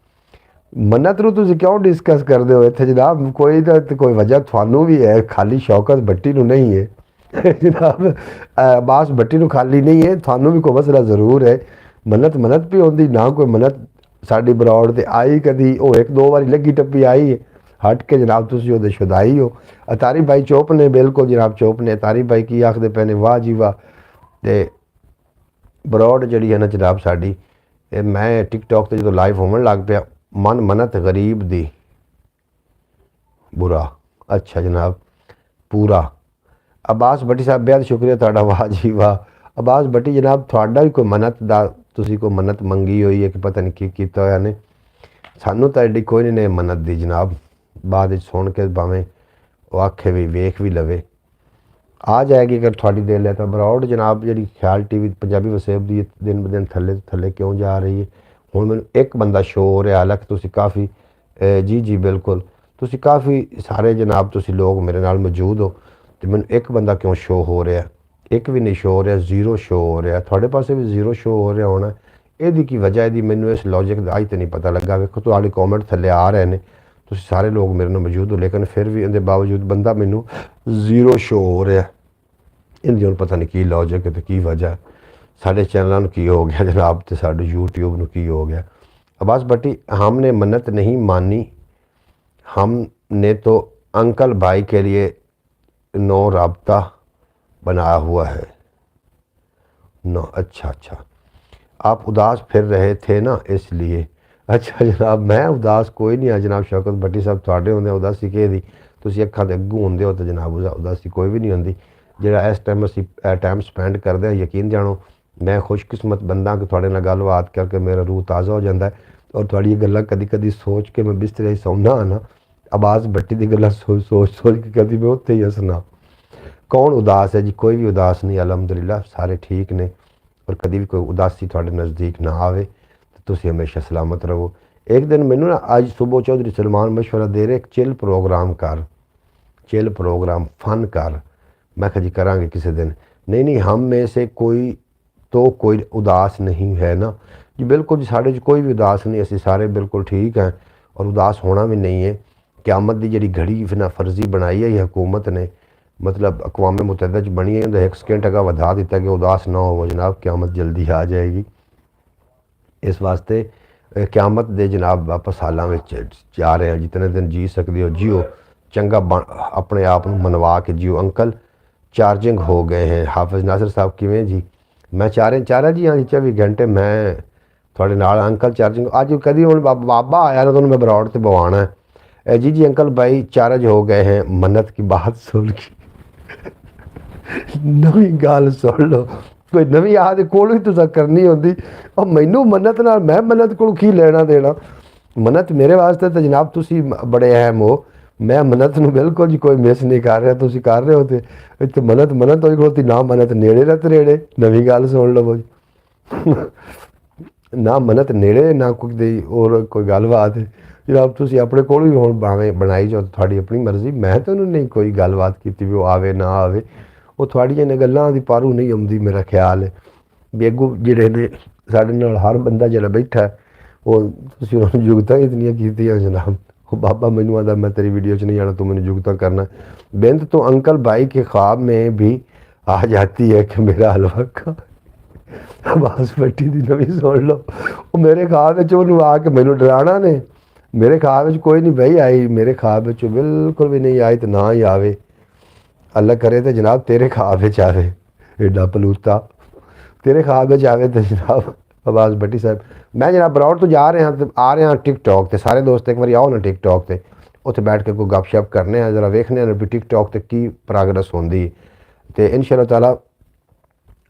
मन्नत नूं तुसीं क्यों डिस्कस करदे हो इत्थे जनाब? कोई तो कोई वजह थानू भी है, खाली शौकत भट्टी नूं नहीं है जनाब। अब्बास भट्टी नूं खाली नहीं है, थानू भी कोई मसला ज़रूर है। मन्नत भी होंदी ना, कोई मन्नत साडी बरौड़ ते आई कदी, वो 1-2 बारी लगी टप्पी आई है। हट के जनाब तुसीं ओहदे शुदाई हो। अतारी भाई चुप ने, बिल्कुल जनाब चुप ने। अतारी भाई की आखदे पे ने? वाह जी वाह। ते बरौड़ जिहड़ी है ना जनाब साडी, मैं टिकटॉक से जो लाइव होवन लग पिया, मन मन्नत गरीब दी बुरा। अच्छा जनाब पूरा। अब्बास भट्टी साहब बेहद शुक्रिया तुहाडा, वाह जी वाह। अब्बास भट्टी जनाब तुहाडा भी कोई मन्नत दा, तुसीं कोई मन्नत मंगी हुई है कि पता नहीं की कीता होया ने? सानू तो एडी कोई नहीं मन्नत दी जनाब। बाद सुन के भावें वो आखे भी वेख भी लवे, आ जाएगी अगर थोड़ी दिल है तो। बरौड़ जनाब जी ख्याल टीवी पंजाबी वसेब की दिन ब दिन थले थले क्यों जा रही है? हुण मैनूं एक बंदा शो हो रहा, हालांकि तुसीं काफ़ी जी जी बिल्कुल तुसीं काफ़ी सारे जनाब तुसीं लोग मेरे नाल मौजूद हो, तो मैनूं एक बंदा क्यों शो हो रहा? एक भी नहीं शो हो रहा, 0 शो हो रहा। थोड़े पासे भी 0 शो हो रहा होना, यदी की वजह है? मैनूं इस लॉजिक का अज तो नहीं पता लगा। वेखो तुहाडे कॉमेंट थले आ रहे हैं, तुसीं सारे लोग मेरे नाल मौजूद हो, लेकिन फिर भी इहदे बावजूद बंदा मैनूं 0 शो हो रहा। इनकी हूँ पता नहीं की लॉजिक है तो की वजह, साढ़े चैनलों की हो गया जनाब, तो साढ़े यूट्यूब में की हो गया। अब्बास भट्टी हमने मन्नत नहीं मानी, हमने तो अंकल भाई के लिए नो राब्ता बनाया हुआ है। नो अच्छा अच्छा, आप उदास फिर रहे थे ना इसलिए। अच्छा जनाब मैं उदास कोई नहीं है जनाब। शौकत भट्टी साहब थोड़े होंगे उदासी किए दी, तुम अखा के अगू होंगे हो तो जनाब उदासी कोई भी नहीं होंगी। ਜਿਹੜਾ इस टाइम असी टाइम स्पेंड करते हैं, यकीन जानो मैं खुशकिस्मत बंदा कि थोड़े नाल गलबात करके मेरा रूह ताज़ा हो जाता है। और थोड़ी गल्लां कदी कदी सोच के मैं बिस्तरे ही सौंदा हाँ ना, अब्बास भट्टी की गल्लां सोच के कभी मैं उत्थे ही हसना। कौन उदास है जी? कोई भी उदास नहीं, अलहमदुलिल्लाह सारे ठीक ने। और कभी भी कोई उदासी थोड़े नज़दीक ना आवे तो तुसीं हमेशा सलामत रहो। एक दिन मैनू ना अज सुबह चौधरी सलमान मशवरा दे रहे, एक चिल प्रोग्राम कर, चिल प्रोग्राम फन कर। मैं कहा जी करांगे किसी दिन। नहीं नहीं हम में से कोई तो कोई उदास नहीं है ना जी? बिल्कुल जी साढ़े कोई भी उदास नहीं, असी सारे बिल्कुल ठीक हैं और उदास होना भी नहीं है। क़यामत की जी घड़ी फिर फर्जी बनाई है हुकूमत ने, मतलब अक़वाम मुत्तहिदा च बनी है, 1 सेकेंड अगर वधा दिता कि उदास ना हो जनाब, क़यामत जल्दी आ जाएगी। इस वास्ते क़यामत दे जनाब वापस हालां में जा रहे हैं। जितने दिन जी सकते हो जियो, चंगा अपने आप मनवा के जियो। अंकल चार्जिंग हो गए हैं। हाफिज़ नासिर साहब किवें जी? मैं चारा जी हाँ जी 24 घंटे मैं थोड़े नाल। अंकल चार्जिंग अज कभी हूँ बाबा आया ना तो मैं बरौड़ से बवाना है। जी जी अंकल भाई चार्ज हो गए हैं। मन्नत की बात सुन के नवी गल सुन लो, कोई नवी आद कोल भी तुसा करनी होंदी। और मैनू मन्नत नाल मैं मन्नत को की लेना देना? मन्नत मेरे वास्ते तो जनाब तुसी बड़े अहम हो। मैं मन्नत नूं बिल्कुल जी कोई मिस नहीं कर रहा, तुसी कर रहे हो तो इत्थे मन्नत होई खलोती ना। मन्नत नेड़े ना तरेड़े, नवी गल सुन लो जी ना मन्नत नेड़े ना कोई और कोई गलबात है जनाब। तुसी अपने कोल भी हुण भावें बनाई जाओ, थोड़ी अपनी मर्जी। मैं तो नहीं कोई गलबात की भी वो आवे ना आवे, वो थोड़ियां इन्हां गल्लां दी पारू नहीं आउंदी। मेरा ख्याल है भी अगू जिहड़े ने साडे नाल हर बंदा जिहड़ा बैठा है वो तुसीं उन्हां नूं जुगतां इतनियां कीतियां जनाब। वो बाबा मैनू आदा मैं तेरी वीडियो च नहीं आना, तू मैंने जुगता करना। बिंद तो अंकल भाई के ख्वाब में भी आ जाती है कि मेरा हलवा खा। अब्बास भट्टी की नवी सुन लो। वो मेरे ख्वाब में आके मैनू डराना ने, मेरे ख्वाब में कोई नहीं बही आई, मेरे ख्वाब में बिल्कुल भी नहीं आई तो ना ही आवे। अल्लाह करे तो जनाब तेरे ख्वाब में आवे, एडा पलूता तेरे ख्वाब में आवे तो जनाब अब्बास भट्टी साहब। मैं जनाब बरौर तो जा रहे हैं, आ रहे हैं टिकटॉक ते सारे दोस्त एक बार आओ ना टिकटॉक ते, उत्थे बैठ के कोई गपशप करने हैं, जरा वेखने भी टिकटॉक ते की प्रोग्रेस होंदी ते इंशाअल्लाह ताला।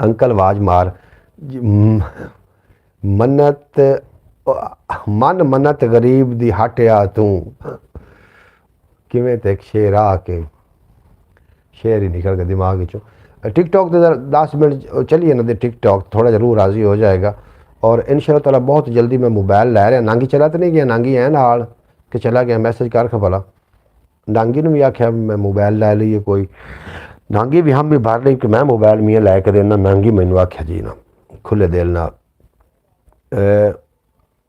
अंकल आवाज मार मन्नत मन मन्नत गरीब दी हटिया तू किवें ते एक शेर आके शेर ही निकल गया दिमाग चो। टिकटॉक तो 10 मिनट चलिए ना दे टिकटॉक थोड़ा जरूर राज़ी हो जाएगा। और इंशाअल्लाह ताला बहुत जल्दी मैं मोबाइल लै रहा। नांगी चला तो नहीं गया, नांगी है नाल कि चला गया, मैसेज कर भला नांगी ने भी आख्या मैं मोबाइल लै लीए कोई, नांगी भी हम भी भर ली कि मैं मोबाइल मियाँ लैके देना। नांगी मैनू आख्या जी ना खुले दिल ना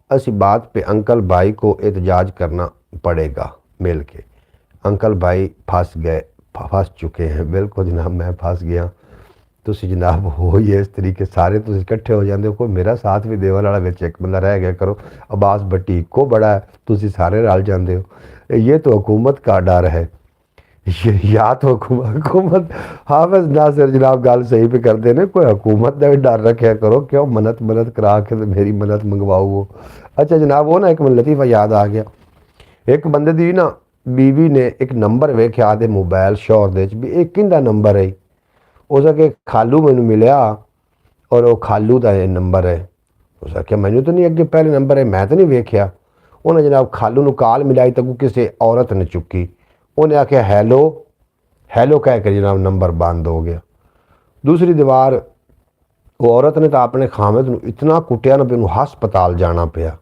असी बात पे अंकल भाई को एहतजाज करना पड़ेगा मिल के। अंकल भाई फंस चुके हैं। बिल्कुल जनाब मैं फंस गया, तुसी जनाब हो ही इस तरीके सारे तुसी इकट्ठे हो जाते हो, कोई मेरा साथ भी देवन वाला बिच एक बंदा रह गया करो। अब्बास भट्टी को बड़ा है, तुसी सारे रल जाते हो। ये तो हुकूमत का डर है, या तो हुकूमत हाफिज नासिर जनाब गल सही पे करते ने, कोई हुकूमत का भी डर रखा करो, क्यों मन्नत करा के तो मेरी मन्नत मंगवाओ वो। अच्छा जनाब वो ना एक मैं लतीफ़ा याद आ गया, एक बंदे दी ना बीवी ने एक नंबर वेख्या आदे मोबाइल शौर दे भी एक किंदा नंबर है, उस आके खालू मैनू मिलया और वो खालू का नंबर है। उस आख्या मैनू तो नहीं अगे पहले नंबर है, मैं तो नहीं वेख्या। उन्हें जनाब खालू नू कॉल मिलाई तो किसी औरत ने चुकी, उन्हें आख्या हैलो हैलो कह के जनाब नंबर बंद हो गया। दूसरी दीवार वो औरत ने तो अपने खामद नू इतना कुटिया ना भी उन्होंने हस्पताल जाना पिया।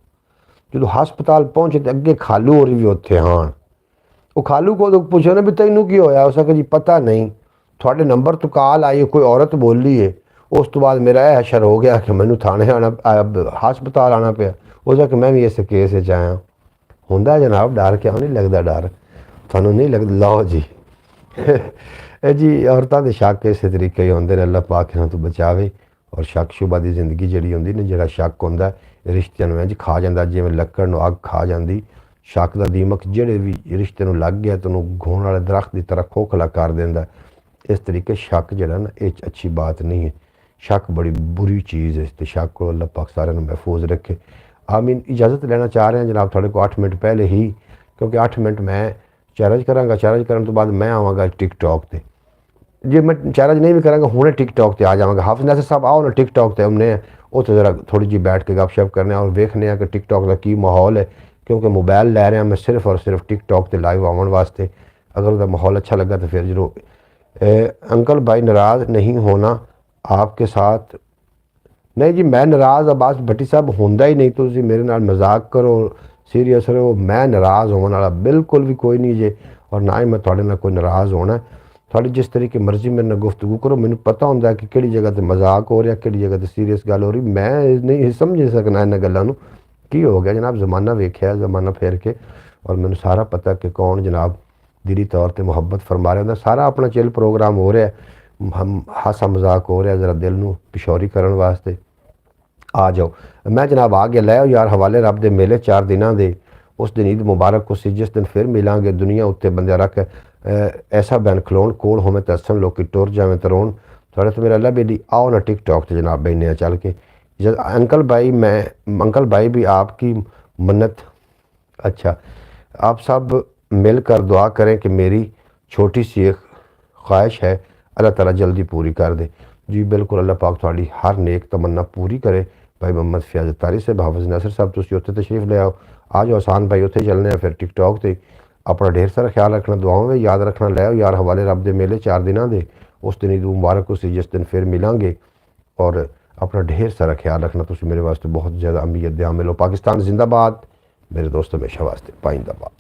जो हस्पताल पहुंचे तो अगे खालू और भी उत्थे हाँ। वो खालू को तो पूछो ना भी तैनू की होया, उस आख्या जी पता नहीं, थोड़े नंबर तो कॉल आई कोई औरत बोली है। उस तो बाद मेरा यह हशर हो गया कि मैनू थाने आना हस्पताल आना पिया। उस आख्या मैं भी इस केस आया। होंदा जनाब डर, क्या नहीं लगता डर, थानू नहीं लगता। लो जी जी औरतों के शक इस तरीके ही होंगे ने, अल्लाह पाक इन्हां तो बचावे। और शक शुबा की जिंदगी जी होंगी ना, जो शक होंदा रिश्तिਆਂ ਨੂੰ इंज खा जाता, जिवें लक्कड़ ਨੂੰ अग खा जाती। शक का दीमक ਜਿਹੜੇ भी रिश्ते ਨੂੰ लग गया तो घोण वाले दरख्त की तरह खोखला कर देंदा। इस तरीके शक जड़ा ना ये अच्छी बात नहीं है, शक बड़ी बुरी चीज़ है। तो शक को अल्लाह पाक सारे महफूज रखे। आमीन। इजाज़त लेना चाह रहे हैं जनाब थोड़े को 8 मिनट पहले ही, क्योंकि 8 मिनट मैं चार्ज कराँगा, चार्ज करने तो बाद मैं आवाँगा टिकटॉक पर। जे मैं चार्ज नहीं भी कराँगा हुणे टिकटॉक पर आ जावाँगा। हाफिज नासिर साहब आओ ना टिकटॉक पर, हमने उत्थे जरा थोड़ी जी बैठ के गपशप करने और वेखने कि टिकटॉक का की माहौल है, क्योंकि मोबाइल लै रहे हैं मैं सिर्फ और सिर्फ टिकटॉक पर लाइव आने वास्ते। अगर उसका माहौल अच्छा लगा तो फिर जरूर। अंकल भाई नाराज़ नहीं होना आपके साथ, नहीं जी मैं नाराज़ अब्बास भट्टी साहब होंदा ही नहीं, तो मेरे नाल मजाक करो सीरीयस रहो, मैं नाराज़ होने वाला बिल्कुल भी कोई नहीं जे, और ना ही मैं थोड़े नाल कोई नाराज़ होना। थोड़ी जिस तरीके मर्जी मेरे नाल गुफ्तगू करो, मैनू पता होंदा कि किहड़ी जगह ते मजाक हो रहा, किहड़ी जगह ते सीरीयस गल हो रही। मैं नहीं समझ सकना इन्हां गल्लां नूं की हो गया जनाब। जमाना वेख्या जमाना फेर के, और मैनू सारा पता कि कौन जनाब दिली तौर पर मुहब्बत फरमा रहा होंदा। सारा अपना चिल प्रोग्राम हो रहा है, हम हासा मजाक हो रहा जरा दिल नूं पिशौरी करन वास्ते। आ जाओ मैं जनाब आ गया, लै आओ यार हवाले रब दे मेले 4 दिनों के। उस दिन ईद मुबारक उसी जिस दिन फिर मिलांगे दुनिया उत्ते बंदे रख ऐसा बैन खलोन कोल होवे तो हसन लोग टुर जावें तो रोन। थोड़े तो मेरा अल्लाह बेली आओ ना टिकटॉक तो जनाब बहने चल के। जब अंकल भाई भी आपकी मन्नत, अच्छा आप सब मिलकर दुआ करें कि मेरी छोटी सी एक ख्वाहिश है अल्लाह ताला जल्दी पूरी कर दे। जी बिल्कुल अल्लाह पाक थोड़ी हर नेक तमन्ना पूरी करे। भाई मोहम्मद फयाज तारी से हाफिज नासिर साहब तुम उत्थे तशरीफ ले आओ, आ जाओ आसान भाई उत्थे चलने फिर टिकटॉक से। अपना ढेर सारा ख्याल रखना, दुआओं में याद रखना। लै आओ यार हवाले रब दे मेले 4 दिनों के। उस दिन ईद मुबारक उसी जिस दिन फिर मिलांगे, और अपना ढेर सारा ख्याल रखना। तुम मेरे वास्ते बहुत ज़्यादा अहमियत दे। मिलो पाकिस्तान जिंदाबाद, मेरे दोस्त हमेशा वास्ते पाइंदाबाद।